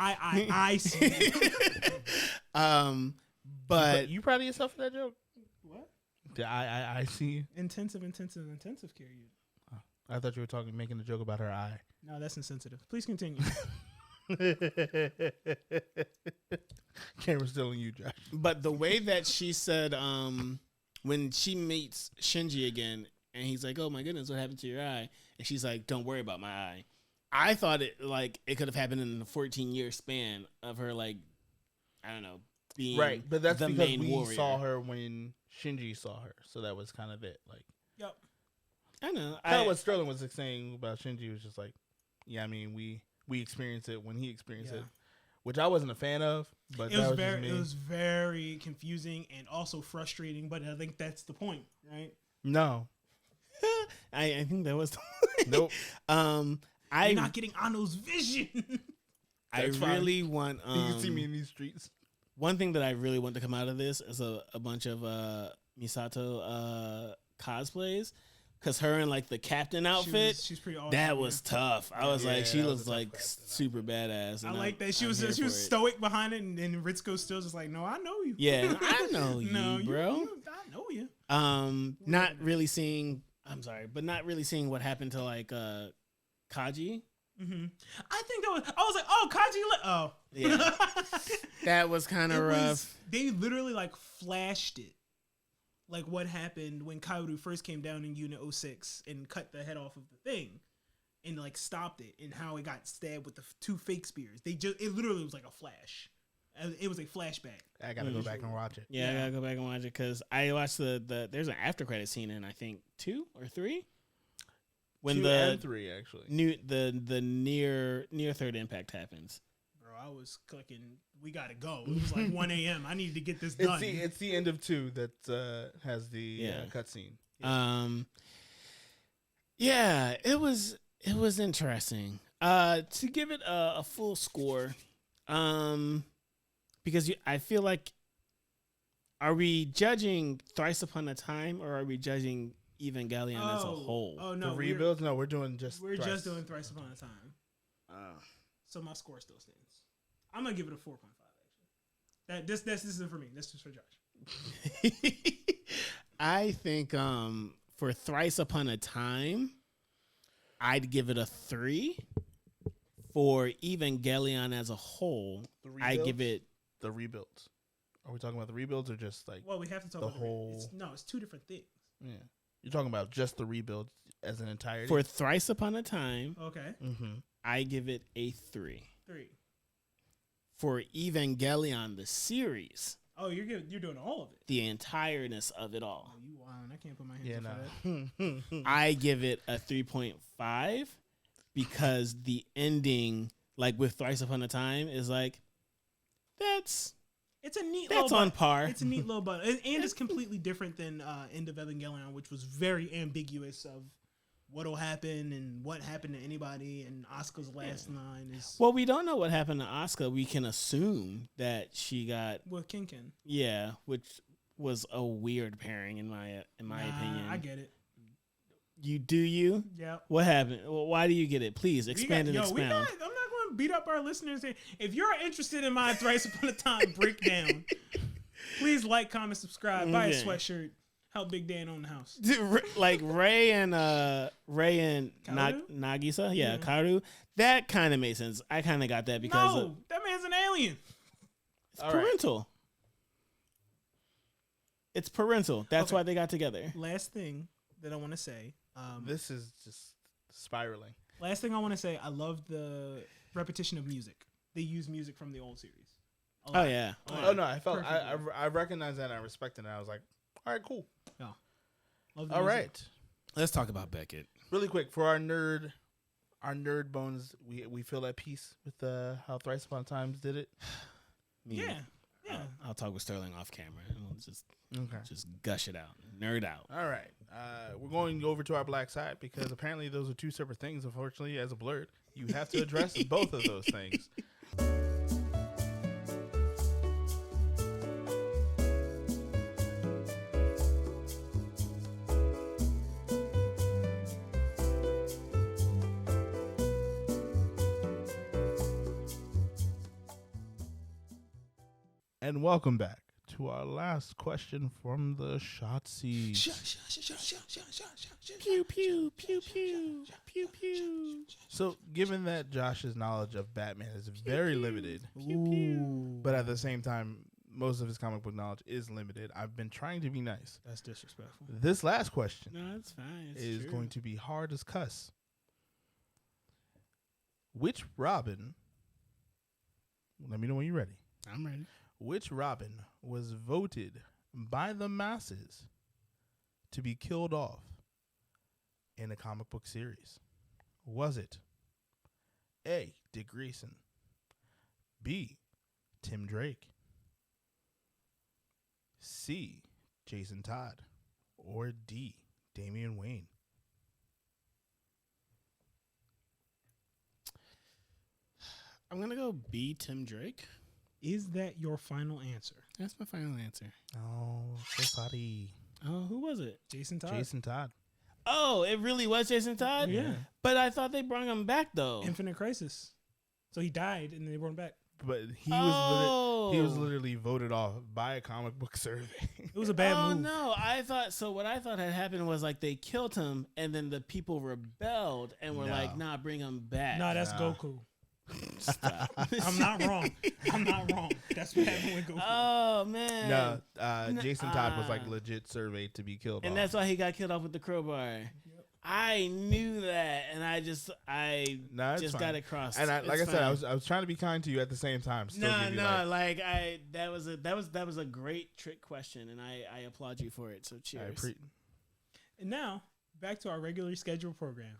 ICU. But you proud of yourself for that joke? What? The ICU. Intensive care unit. Oh, I thought you were making a joke about her eye. No, that's insensitive. Please continue. Camera's still on you, Josh. But the way that she said, when she meets Shinji again, and he's like, "Oh my goodness, what happened to your eye?" And she's like, "Don't worry about my eye." I thought it could have happened in a 14-year span of her, like, I don't know, being right. But that's the because main we warrior. saw her when Shinji saw her, so that was kind of it. Like, yep. I know. Kind of what Sterling was saying about Shinji was just like, yeah, I mean, we experienced it when he experienced it, which I wasn't a fan of. But it was very confusing and also frustrating. But I think that's the point, right? No. I think that was the nope. You're not getting Ano's vision. I really want. You can see me in these streets. One thing that I really want to come out of this is a bunch of Misato cosplays, because her in like the captain outfit, she's pretty awesome. That was tough. I was like, she looks like super badass. I like that she was stoic behind it, and Ritsuko's still just like, no, I know you. Yeah, I know you, bro. I know you. Not really seeing. I'm sorry, but not really seeing what happened to like Kaji. Mm-hmm. I think I was like, oh, Kaji. Oh, yeah, that was kind of rough. They literally like flashed it, like what happened when Kaoru first came down in Unit 06 and cut the head off of the thing, and like stopped it, and how it got stabbed with the 2 fake spears. It literally was like a flash. It was a flashback. I gotta go back and watch it. Yeah, I gotta go back and watch it because I watched the there's an after credit scene in I think 2 or 3. When 2 and 3 actually. The near third impact happens. Bro, I was clicking we gotta go. It was like 1 a.m. I needed to get this done. It's the end of 2 that has the cutscene. Yeah, it was interesting. To give it a full score, because I feel like, are we judging Thrice Upon a Time or are we judging Evangelion as a whole? Oh no, the rebuilds. No, we're doing just. We're Thrice. just doing Thrice Upon a Time. So my score still stands. I'm gonna give it a 4.5. Actually, this isn't for me. This is for Josh. I think for Thrice Upon a Time, I'd give it a 3. For Evangelion as a whole, I give it the rebuilds. Are we talking about the rebuilds or just like? Well, we have to talk the about whole. It's 2 different things. Yeah, you're talking about just the rebuilds as an entirety. For Thrice Upon a Time, Okay. I give it a 3. 3. For Evangelion the series, you're doing all of it. the entireness of it all, Oh, you wild. I can't put my hands up for that. I give it a 3.5 because the ending, like with Thrice Upon a Time, is like It's a neat. that's little on button. par. It's a neat little button, and it's completely different than End of Evangelion, which was very ambiguous of what'll happen and what happened to anybody. And Asuka's last line is Well, we don't know what happened to Asuka. We can assume that she got with Kinkin. Yeah, which was a weird pairing in my opinion. I get it. You do you? Yeah. What happened? Well, why do you get it? Please expand and expound. I'm not going to beat up our listeners here. If you're interested in my Thrice Upon a Time breakdown, please like, comment, subscribe, buy a sweatshirt. Help Big Dan own the house. Like Ray and Kaoru? Nagisa, Kaoru. That kind of made sense. I kind of got that because that man's an alien. it's parental. Right. It's parental. That's why they got together. Last thing that I want to say. This is just spiraling. Last thing I want to say. I love the repetition of music. They use music from the old series. Oh yeah. Oh no, I felt I recognized that and I respected it. I was like, all right, cool. Yeah. Love the all music. right. Let's talk about Beckett. Really quick for our nerd bones, we feel at peace with how Thrice Upon a Time did it. Yeah. I'll talk with Sterling off camera and we'll just gush it out, nerd out. All right. We're going over to our black side because apparently those are 2 separate things. Unfortunately, as a Blerd, you have to address both of those things. And welcome back to our last question from the Shotzi. Pew pew pew pew pew pew. So, given that Josh's knowledge of Batman is very limited, but at the same time, most of his comic book knowledge is limited, I've been trying to be nice. That's disrespectful. This last question That's fine. is going to be hard as cuss. Which Robin? Let me know when you're ready. I'm ready. Which Robin was voted by the masses to be killed off in a comic book series? Was it A, Dick Grayson, B, Tim Drake, C, Jason Todd, or D, Damian Wayne? I'm going to go B, Tim Drake. Is that your final answer? That's my final answer. Oh, so sorry. Oh, who was it? Jason Todd. Jason Todd. Oh, it really was Jason Todd? Yeah. But I thought they brought him back, though. Infinite Crisis. So he died, and then they brought him back. But he was literally voted off by a comic book survey. It was a bad move. No, I thought so. What I thought had happened was like they killed him, and then the people rebelled and were like, "Nah, bring him back." Nah, that's Goku. Stop. I'm not wrong. That's what happened with Goku. Oh man. No, Jason Todd was like legit surveyed to be killed, and off. that's why he got killed off with the crowbar. Yep. I knew that, and I just got it crossed. And like I said, I was trying to be kind to you at the same time. That was a great trick question, and I applaud you for it. So cheers. And now back to our regularly scheduled program.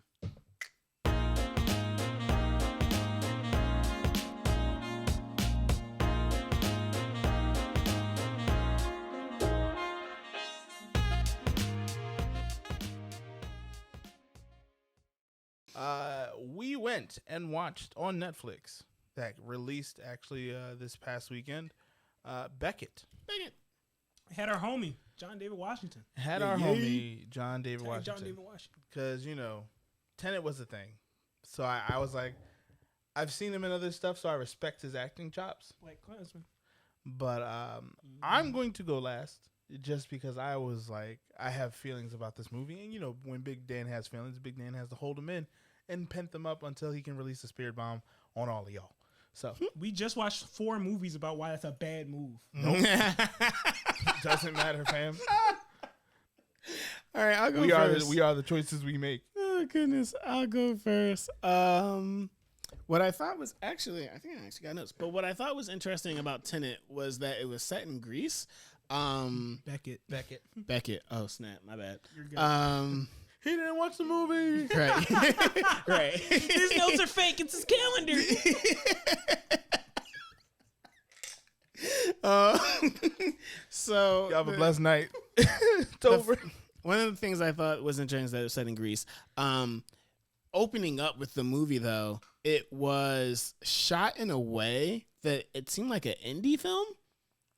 We went and watched on Netflix that released actually this past weekend. Beckett. Had our homie John David Washington. Had our homie John David Washington. John David Washington. Because, you know, Tenet was a thing. So I was like, I've seen him in other stuff, so I respect his acting chops. Like Klansman. But I'm going to go last just because I was like, I have feelings about this movie. And, you know, when Big Dan has feelings, Big Dan has to hold them in and pent them up until he can release a spirit bomb on all of y'all. So we just watched 4 movies about why that's a bad move. Nope. Doesn't matter, fam. All right, I'll go first. We are the choices we make. Oh, goodness. I'll go first. What I thought was I think I actually got notes. But what I thought was interesting about Tenet was that it was set in Greece. Beckett. Oh, snap. My bad. You're good. He didn't watch the movie. Right. Right. His notes are fake. It's his calendar. So you have a blessed night. It's over. One of the things I thought was interesting is that it was set in Greece. Opening up with the movie, though, it was shot in a way that it seemed like an indie film.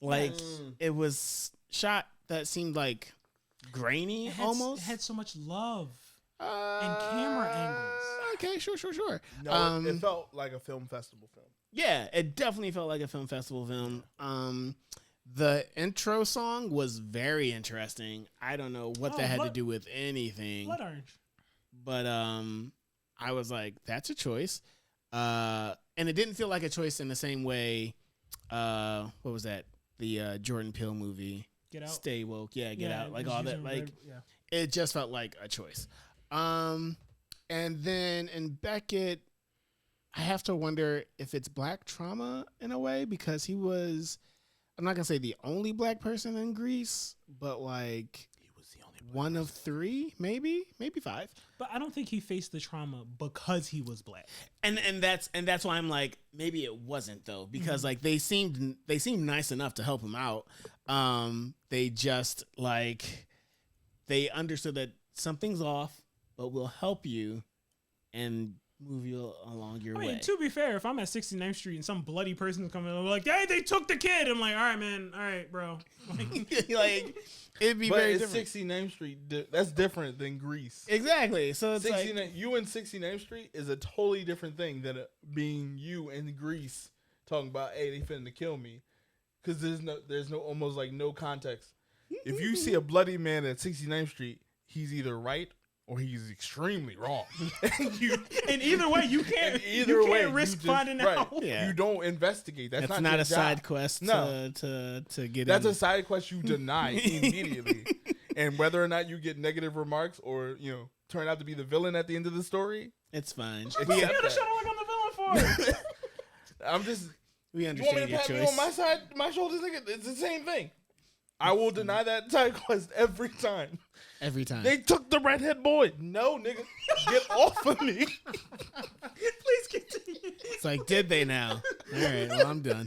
Like it was shot that seemed like grainy almost. It had so much love and camera angles. Okay, sure. No, it felt like a film festival film. Yeah, it definitely felt like a film festival film. The intro song was very interesting. I don't know what that had to do with anything. Blood Orange. But I was like, that's a choice. And it didn't feel like a choice in the same way. What was that? The Jordan Peele movie. Get Out. Stay Woke. Yeah, Get Out. Like all that. Like yeah. It just felt like a choice. And then in Beckett, I have to wonder if it's black trauma in a way because he was, I'm not going to say the only black person in Greece, but like He was the only one of 3, maybe 5. But I don't think he faced the trauma because he was black. And that's why I'm like, maybe it wasn't though, because like they seemed nice enough to help him out. They just like, they understood that something's off, but we'll help you and move you along your way. I mean, to be fair, if I'm at 69th Street and some bloody person is coming over like, hey, they took the kid. I'm like, all right, man. All right, bro. Like, it'd be but very it's different. 69th Street. That's different than Greece. Exactly. So it's 69, like, you in 69th Street is a totally different thing than being you in Greece talking about, hey, they finna kill me. Because there's no almost like no context. If you see a bloody man at 69th Street, he's either right or he's extremely wrong. And either way, you can't risk finding out. Yeah. You don't investigate. That's not your a job. side quest No. to get That's in. a side quest you deny immediately. And whether or not you get negative remarks or, turn out to be the villain at the end of the story, It's fine. You're the shadow like I'm the villain for. I'm just... We You want me understand to your pat me choice. on my side, my shoulders, nigga? It's the same thing. I will deny that side quest every time. Every time. They took the redhead boy. No, nigga. Get off of me. Please continue. It's like, did they now? All right, well, I'm done.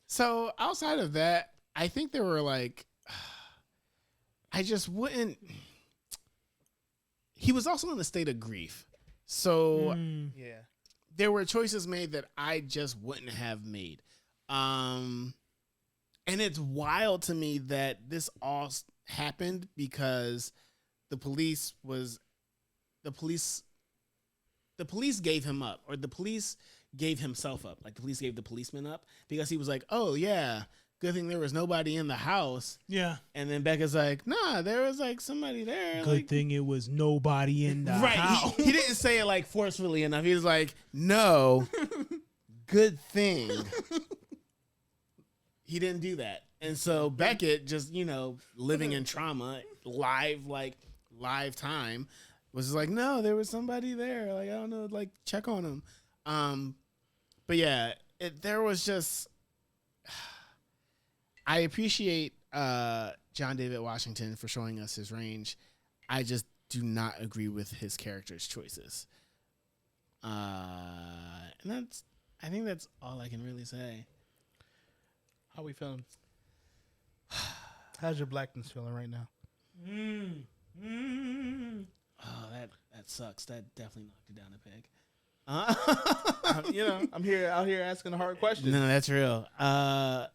So outside of that, I think there were like, I just wouldn't. He was also in a state of grief. So Yeah. there were choices made that I just wouldn't have made. And it's wild to me that this all happened because the police gave him up, or the police gave himself up. Like the police gave the policeman up because he was like, oh yeah, good thing there was nobody in the house. Yeah. And then Becca's like, nah, there was like somebody there. Good like, thing it was nobody in the house. He didn't say it like forcefully enough. He was like, no, good thing. He didn't do that. And so Beckett just, living in trauma, live time, was just like, no, there was somebody there. Like, I don't know, like, check on him. But yeah, there was just, I appreciate John David Washington for showing us his range. I just do not agree with his character's choices. And I think that's all I can really say. How we feeling? How's your blackness feeling right now? Oh, that sucks. That definitely knocked it down a peg. I'm out here asking the hard questions. No, that's real. Was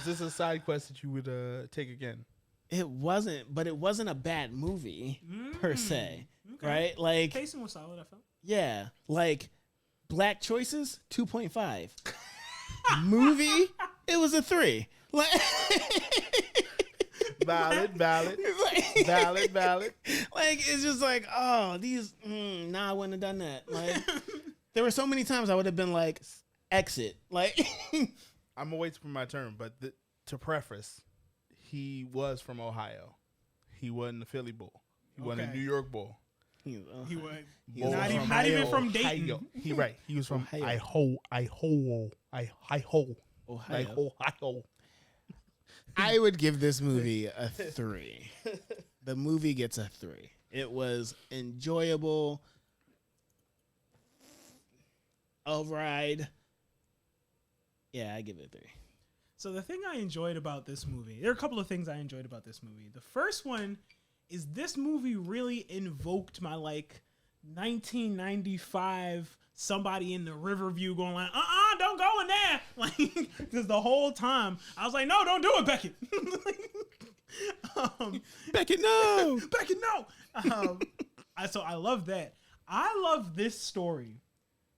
this a side quest that you would take again? It wasn't, but it wasn't a bad movie per se, Okay. right? Like, Pacing was solid, I felt. yeah, like Black Choices, 2.5. Movie, it was a 3. Like, Valid. Like, it's just like, oh, these, nah, I wouldn't have done that. Like, there were so many times I would have been like, exit. Like, I'm gonna wait for my turn, but to preface, he was from Ohio. He wasn't a Philly bull. He wasn't a New York bull. He was Bull not from not even from Dayton. Ohio. He was from Ohio. Ohio. I would give this movie a 3. The movie gets a 3. It was enjoyable. A ride. Yeah, I give it a 3. So the thing I enjoyed about this movie, there are a couple of things I enjoyed about this movie. The first one is this movie really invoked my 1995 somebody in the Riverview going like, don't go in there. Like, because the whole time I was like, no, don't do it, Beckett. Beckett, no. Beckett, no. So I love that. I love this story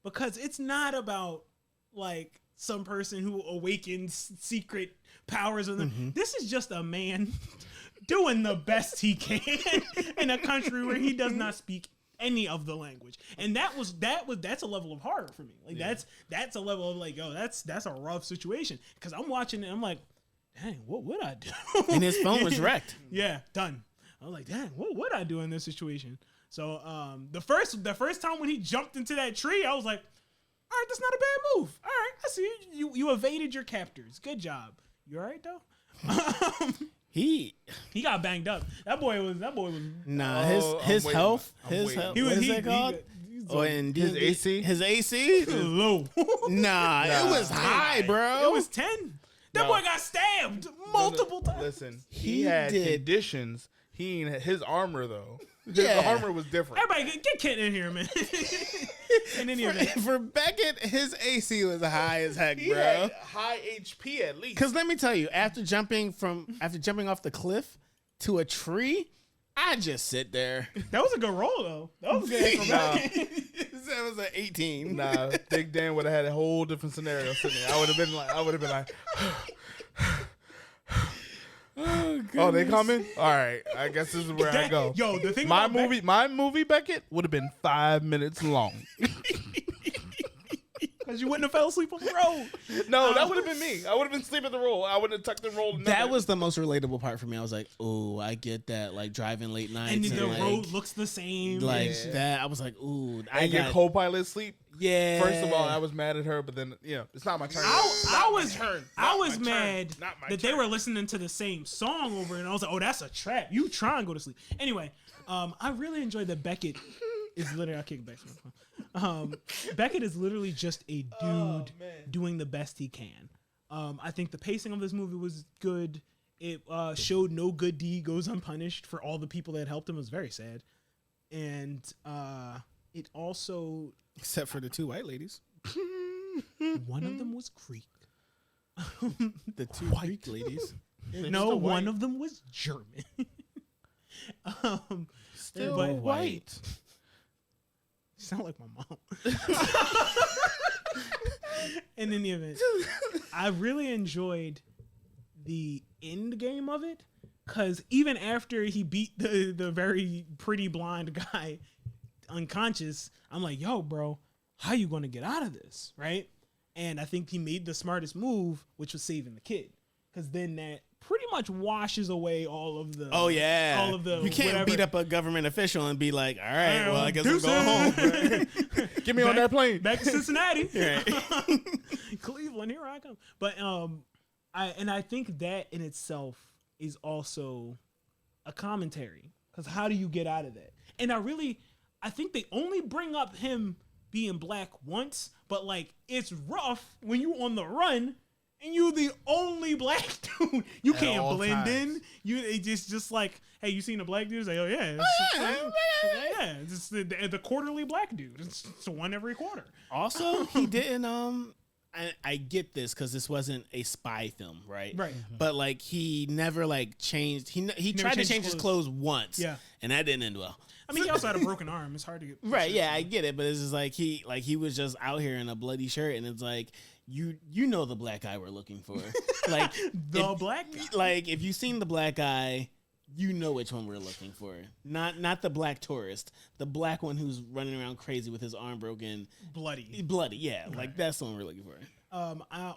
because it's not about like some person who awakens secret powers of them. Mm-hmm. This is just a man doing the best he can in a country where he does not speak any of the language. And that's a level of horror for me. Like, that's a level of like, yo, that's a rough situation. Because I'm watching it, I'm like, dang, what would I do? And his phone was wrecked. Yeah, done. I was like, dang, what would I do in this situation? So the first time when he jumped into that tree, I was like, all right, that's not a bad move. All right, I see you evaded your captors. Good job. You all right though? He got banged up. That boy was nah, Oh, his I'm waiting. health, I'm his waiting. health. He was What is he, that called? he, In His D&D? AC? His AC? low. Nah, it was high, bro. It was 10. That No. boy got stabbed multiple times. Listen, He had did. conditions. He ain't his armor though. His Yeah. armor was different. Everybody get Kent in here, man. And in here, man. For Beckett, his AC was high as heck, He bro. had high HP at least. Because let me tell you, after jumping off the cliff to a tree, I just sit there. That was a good roll though. That was good. That was an 18. Nah, Big Dan would have had a whole different scenario sitting there. I would have been like, oh, they coming? All right, I guess this is where I go. Yo, the thing my about movie Beckett would have been 5 minutes long. because you wouldn't have fell asleep on the road. No, that would have been me. I would have been sleeping the roll. I would have tucked and rolled. That was the most relatable part for me. I was like, oh, I get that. Like driving late nights. And the like, road looks the same. like Yeah. that. I was like, ooh. And your co-pilot sleep. Yeah. First of all, I was mad at her, but then it's not my turn. I was Not my mad turn. Not my that they turn. were listening to the same song over, and I was like, "Oh, that's a trap. You try and go to sleep." Anyway, I really enjoyed that Beckett is literally. I'll kick back to my phone. Beckett is literally just a dude doing the best he can. I think the pacing of this movie was good. It showed no good deed goes unpunished for all the people that helped him. It was very sad, and it also. Except for the 2 white ladies. One of them was Greek. The 2 Greek ladies. No, one of them was German. Still but white. You sound like my mom. In any event, I really enjoyed the end game of it, because even after he beat the very pretty blind guy unconscious, I'm like, yo, bro, how you gonna get out of this, right? And I think he made the smartest move, which was saving the kid, because then that pretty much washes away all of the Oh yeah. all of the You can't whatever. beat up a government official and be like, all right, well, I guess I'm Deuces. going home. Get me on that plane. Back to Cincinnati. Right. Cleveland, here I come. But I think that in itself is also a commentary, because how do you get out of that? And I think they only bring up him being black once, but like it's rough when you on the run and you the only black dude. You At can't all blend times. in. It's just like, hey, you seen a black dude? It's like, oh yeah, it's the quarterly black dude. It's one every quarter. Also, he didn't. I get this because this wasn't a spy film, right? Right. But like, he never like changed. He tried to changed change his clothes once. Yeah. And that didn't end well. I mean, he also had a broken arm. It's hard to get Right, yeah, I get it, but it's just like he was just out here in a bloody shirt, and it's like you know the black guy we're looking for, like black guy. Like if you've seen the black guy, you know which one we're looking for. Not the black tourist, the black one who's running around crazy with his arm broken, bloody, yeah, right. Like that's the one we're looking for.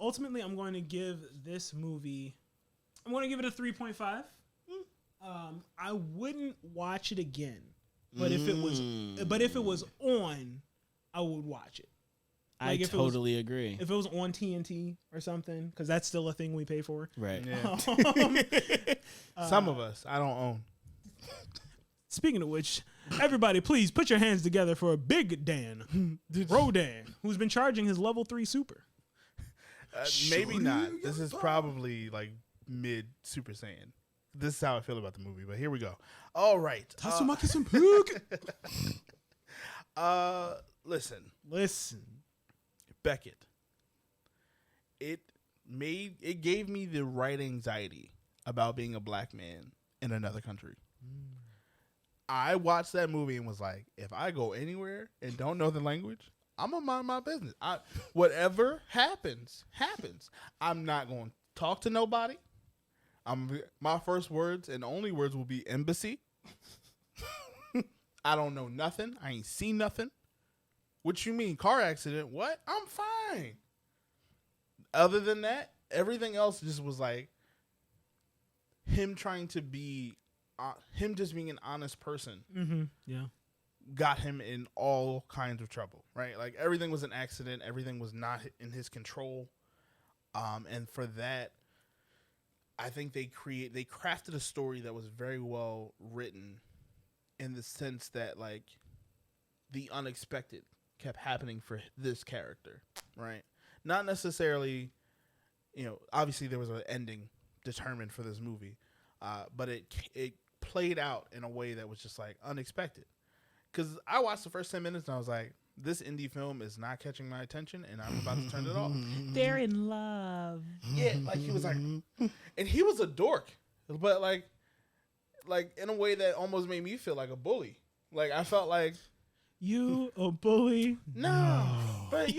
Ultimately, I'm going to give this movie, I'm going to give it a 3.5. I wouldn't watch it again. But if it was on, I would watch it. Like I totally agree. If it was on TNT or something, because that's still a thing we pay for. Right. Yeah. Some of us, I don't own. Speaking of which, everybody, please put your hands together for Big Dan, Rodan, who's been charging his level 3 super. Maybe not. This is probably like mid Super Saiyan. This is how I feel about the movie, but here we go. All right. Listen. Beckett. It gave me the right anxiety about being a black man in another country. I watched that movie and was like, if I go anywhere and don't know the language, I'm gonna mind my business. Whatever happens. I'm not going to talk to nobody. My first words and only words will be embassy. I don't know nothing. I ain't seen nothing. What you mean, car accident? What? I'm fine. Other than that, everything else just was like him trying to be, him just being an honest person. Mm-hmm. Yeah. Got him in all kinds of trouble, right? Like everything was an accident. Everything was not in his control. And for that, I think they crafted a story that was very well written in the sense that like the unexpected kept happening for this character, right? Not necessarily, obviously there was an ending determined for this movie, but it played out in a way that was just like unexpected. Because I watched the first 10 minutes and I was like, this indie film is not catching my attention and I'm about to turn it off. They're in love. Yeah, like he was like, and he was a dork, but like in a way that almost made me feel like a bully. Like I felt like, you a bully? No. But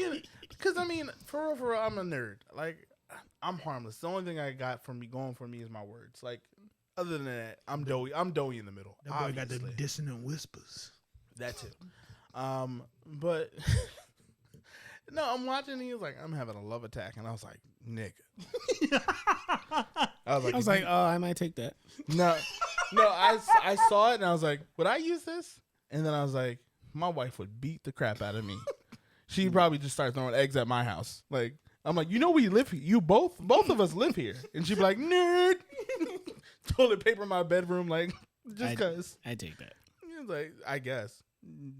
because I mean, for real, I'm a nerd. Like I'm harmless. The only thing I got from me going for me is my words. Like other than that, I'm doughy. I'm doughy in the middle. That boy got the dissonant whispers. That too. But no, I'm watching. And he was like, I'm having a love attack, and I was like, nigga. I was like, oh, I might take that. No. I saw it and I was like, would I use this? And then I was like, my wife would beat the crap out of me. She'd probably just start throwing eggs at my house. Like, I'm like, we live here. You both of us live here. And she'd be like, nerd. Toilet paper in my bedroom, like, just cause. I take that. It's like, I guess.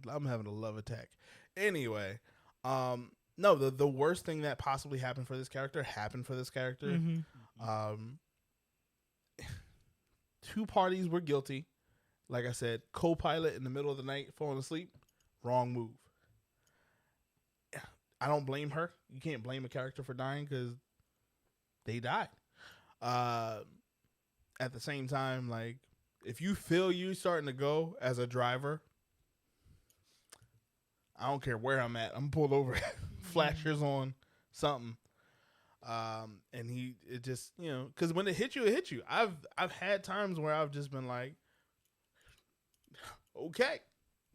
I'm having a love attack. Anyway, no, the worst thing that possibly happened for this character happened for this character. Mm-hmm. Two parties were guilty. Like I said, co-pilot in the middle of the night falling asleep, wrong move. I don't blame her. You can't blame a character for dying because they died. At the same time, like, if you feel you starting to go as a driver, I don't care where I'm at. I'm pulled over, flashers on, something. And it just, because when it hit you, it hit you. I've had times where I've just been like, okay,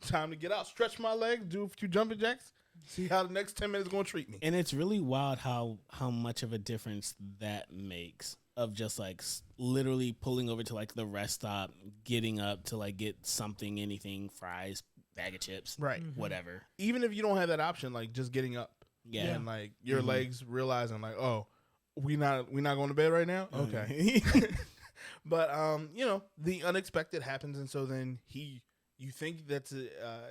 time to get out, stretch my legs, do a few jumping jacks, see how the next 10 minutes going to treat me. And it's really wild how much of a difference that makes of just like literally pulling over to like the rest stop, getting up to like get something, anything, fries, bag of chips, right, whatever. Even if you don't have that option, like just getting up, and like your legs realizing like, oh, we not going to bed right now, okay. But the unexpected happens, and so then you think that's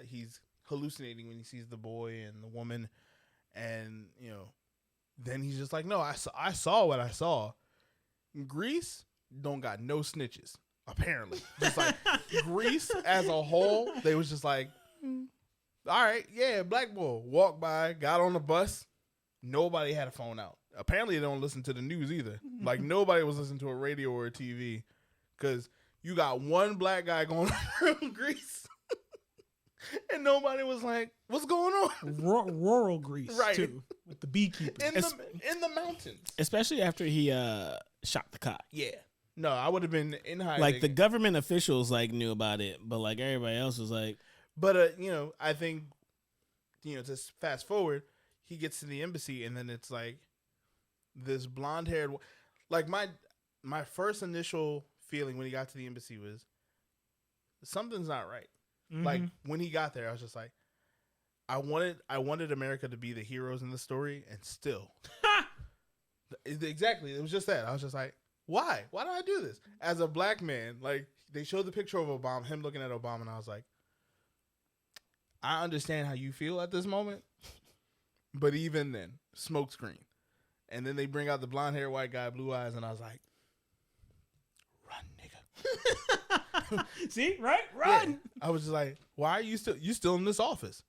he's hallucinating when he sees the boy and the woman, and Then he's just like, no, I saw what I saw. Greece don't got no snitches, apparently. Just like Greece as a whole, they was just like, all right, yeah, black boy walked by, got on the bus. Nobody had a phone out. Apparently, they don't listen to the news either. Like, nobody was listening to a radio or a TV because you got one black guy going around Greece. And nobody was like, what's going on? Rural Greece, Right. too, with the beekeepers. In the mountains. Especially after he shot the cop. Yeah. No, I would have been in hiding. Like the government officials like knew about it, but like everybody else was like. But, I think, just fast forward, he gets to the embassy and then it's like this blonde haired, like my first initial feeling when he got to the embassy was something's not right. Mm-hmm. Like when he got there, I was just like, I wanted America to be the heroes in the story, and still, exactly, it was just that. I was just like, why? Why did I do this? As a black man, like they showed the picture of Obama, him looking at Obama, and I was like, I understand how you feel at this moment, but even then, smokescreen. And then they bring out the blonde hair, white guy, blue eyes, and I was like, run, nigga. See, right? Run. Yeah. I was just like, why are you still in this office?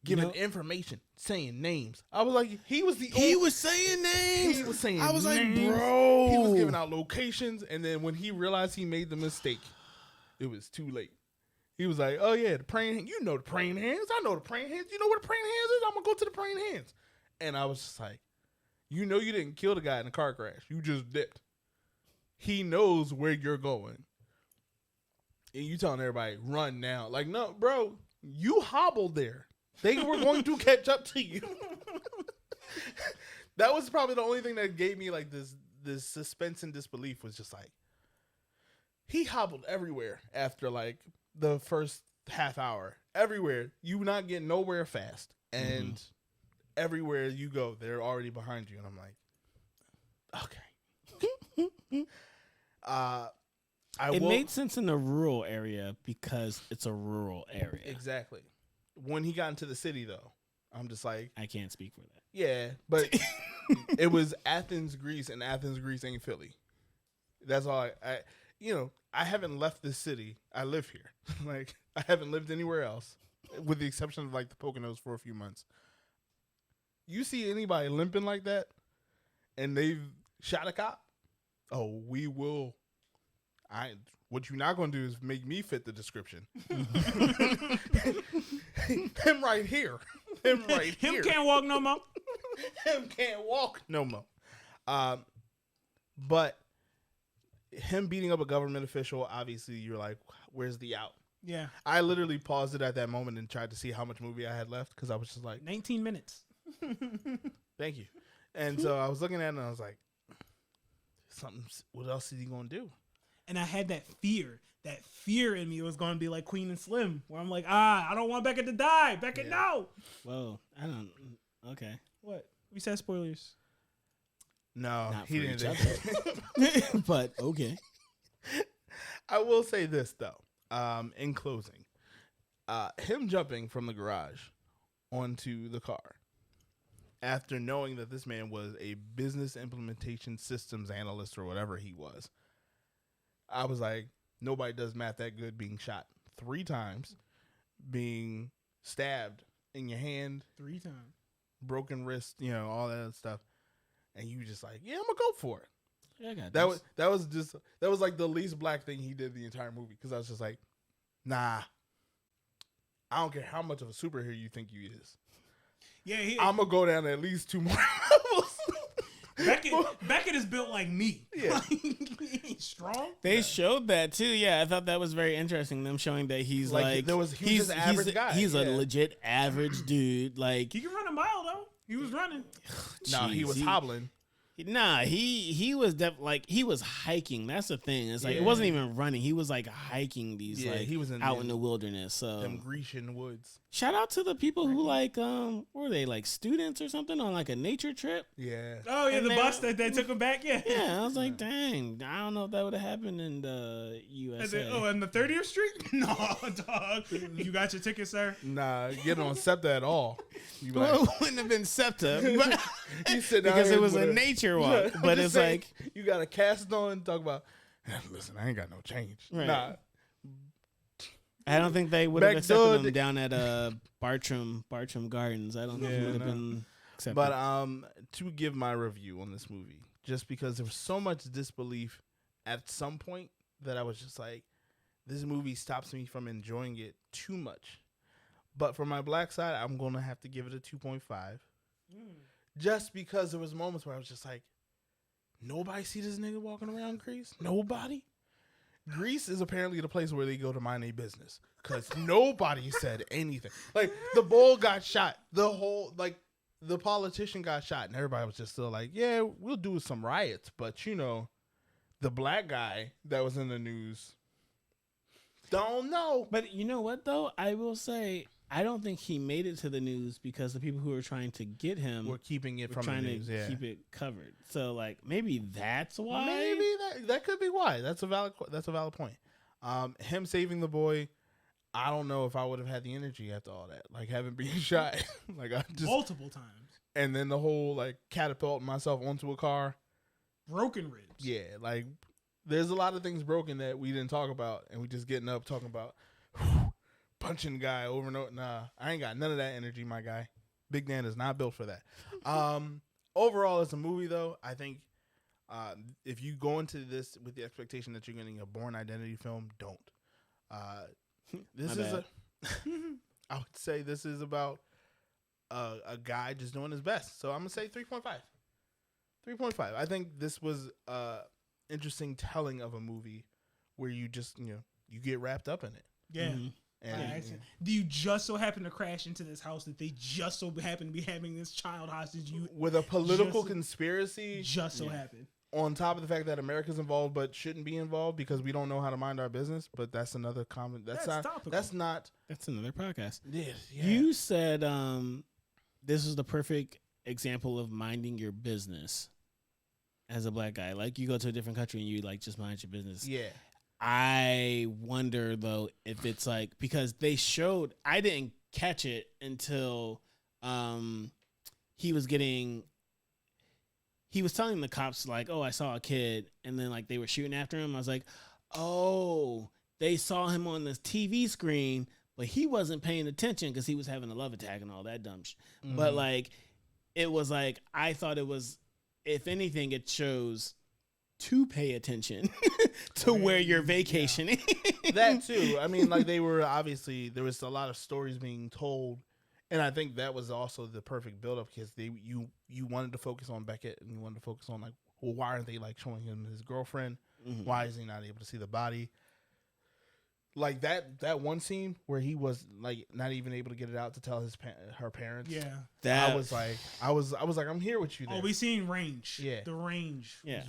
Giving information, saying names. I was like, he was saying names. He was saying I was names. like, bro. He was giving out locations, and then when he realized he made the mistake, it was too late. He was like, oh yeah, the praying hands. You know the praying hands. I know the praying hands. You know where the praying hands is? I'm going to go to the praying hands. And I was just like, you know you didn't kill the guy in the car crash. You just dipped. He knows where you're going. And you telling everybody, run now. Like, no, bro, you hobbled there. They were going to catch up to you. That was probably the only thing that gave me like this suspense and disbelief was just like, he hobbled everywhere after like the first half hour. Everywhere. You not getting nowhere fast. And everywhere you go, they're already behind you. And I'm like, okay. It made sense in a rural area because it's a rural area. Exactly. When he got into the city, though, I'm just like, I can't speak for that. yeah, but it was Athens, Greece, and Athens, Greece ain't Philly. That's all I haven't left this city. I live here. Like, I haven't lived anywhere else, with the exception of like the Poconos for a few months. You see anybody limping like that, and they've shot a cop? Oh, we will. What you're not gonna do is make me fit the description. Him right here. Him can't walk no more. Him can't walk no more. But him beating up a government official, obviously you're like, where's the out? Yeah. I literally paused it at that moment and tried to see how much movie I had left because I was just like, 19 minutes. thank you. And so I was looking at it and I was like, what else is he gonna do? And I had that fear. That fear in me was going to be like Queen and Slim, where I'm like, I don't want Beckett to die. Beckett, no. Whoa, I don't. Okay. What? We said spoilers. No, Not he for didn't. each but okay. I will say this though. In closing, him jumping from the garage onto the car after knowing that this man was a business implementation systems analyst or whatever he was, I was like, nobody does math that good being shot 3 times, being stabbed in your hand 3 times, broken wrist, all that other stuff. And you just like, yeah, I'm gonna go for it. Yeah, I got That was like the least black thing he did the entire movie because I was just like, nah, I don't care how much of a superhero you think you is. Yeah, I'm gonna go down at least 2 more levels. Beckett is built like me. Yeah. He's strong. They showed that too. Yeah, I thought that was very interesting. Them showing that he's like he was just an average guy. He's a legit average dude. Like He can run a mile though. He was running. No, he was Jeez, hobbling. Nah, he was he was hiking. That's the thing. It's like it wasn't even running. He was like hiking these he was out in the wilderness. So them Grecian woods. shout out to the people who what were they, like students or something on like a nature trip? Yeah. Oh yeah, And the bus that they took him back. Yeah. Yeah, I was like, dang, I don't know if that would have happened in the USA. In the 30th Street? No, dog. You got your ticket, sir? Nah, you don't accept that at all. You be Well, like, it wouldn't have been SEPTA, but you sit down because here it was with a nature walk. But just it's saying, like, you got a cast on. Talk about. Listen, I ain't got no change. Right. Nah. I don't think they would have Back accepted door, them down at Bartram Gardens. I don't know if it would have been accepted. But to give my review on this movie, just because there was so much disbelief at some point that I was just like, this movie stops me from enjoying it too much. But for my black side, I'm gonna have to give it a 2.5, just because there was moments where I was just like, nobody see this nigga walking around Greece. Nobody. Greece is apparently the place where they go to mind their business, because nobody said anything. Like, the bull got shot. The politician got shot, and everybody was just still like, yeah, we'll do some riots. But, the black guy that was in the news, don't know. But you know what, though? I will say, I don't think he made it to the news because the people who were trying to get him We're keeping it were from the trying news. to keep it covered. So, like, maybe that's why. Maybe that could be why. That's a valid point. Him saving the boy, I don't know if I would have had the energy after all that. Like, having been shot, like, I just Multiple times. and then the whole like catapulting myself onto a car. Broken ribs. Yeah, like there's a lot of things broken that we didn't talk about, and we just getting up talking about punching the guy over and over. Nah, I ain't got none of that energy, my guy. Big Dan is not built for that. Overall, as a movie, though, I think if you go into this with the expectation that you're getting a Bourne Identity film, don't. This is I would say this is about a guy just doing his best. So I'm gonna say 3.5. 3.5. I think this was interesting telling of a movie where you just you get wrapped up in it. Yeah. Mm-hmm. And Do you just so happen to crash into this house that they just so happen to be having this child hostage? You with a political conspiracy, just so happen. On top of the fact that America's involved but shouldn't be involved because we don't know how to mind our business. But that's another comment. That's topical. That's another podcast. Yeah. You said this was the perfect example of minding your business as a black guy. Like, you go to a different country and you like just mind your business. Yeah. I wonder though if it's like, because they showed, I didn't catch it until he was telling the cops like, oh, I saw a kid, and then like they were shooting after him. I was like, oh, they saw him on the TV screen, but he wasn't paying attention because he was having a love attack and all that dumb shit. Mm-hmm. But like, it was like, I thought it was, if anything, it shows to pay attention to where you're vacationing. Yeah. That too. I mean, like, they were obviously, there was a lot of stories being told, and I think that was also the perfect buildup because you wanted to focus on Beckett, and you wanted to focus on like, well, why aren't they like showing him his girlfriend? Mm-hmm. Why is he not able to see the body? Like that one scene where he was like not even able to get it out to tell her parents. Yeah, that I was like, I'm here with you there. Oh, we seen range. Yeah, the range. Yeah,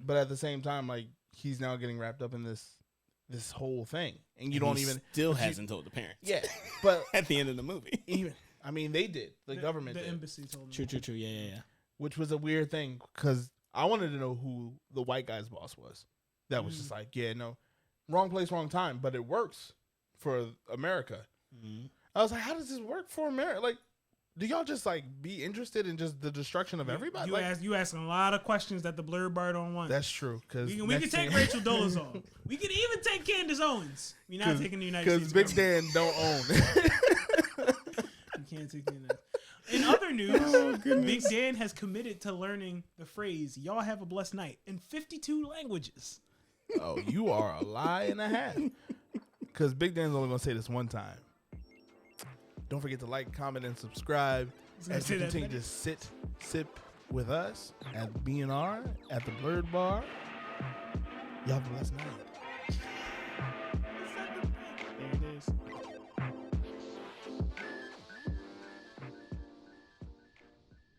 but at the same time, like, he's now getting wrapped up in this whole thing, and you don't even still hasn't told the parents. Yeah, but at the end of the movie, I mean, they did. The government, the did. embassy told them. True. Yeah. Which was a weird thing because I wanted to know who the white guy's boss was. That was just like, yeah, no, wrong place, wrong time, but it works for America. Mm-hmm. I was like, how does this work for America? Like, do y'all just like be interested in just the destruction of everybody? You asking a lot of questions that the Blerd bar don't want. That's true. Because we can take Rachel Dolezal. We can even take Candace Owens. We're not taking the United States. Because Big Dan don't own. You can't take the United. In other news, Big Dan has committed to learning the phrase "Y'all have a blessed night" in 52 languages. Oh, you are a lie and a half. Because Big Dan's only going to say this one time. Don't forget to like, comment, and subscribe as you continue to sip with us at BNR, at the Blerd Bar. Y'all have a blessed night.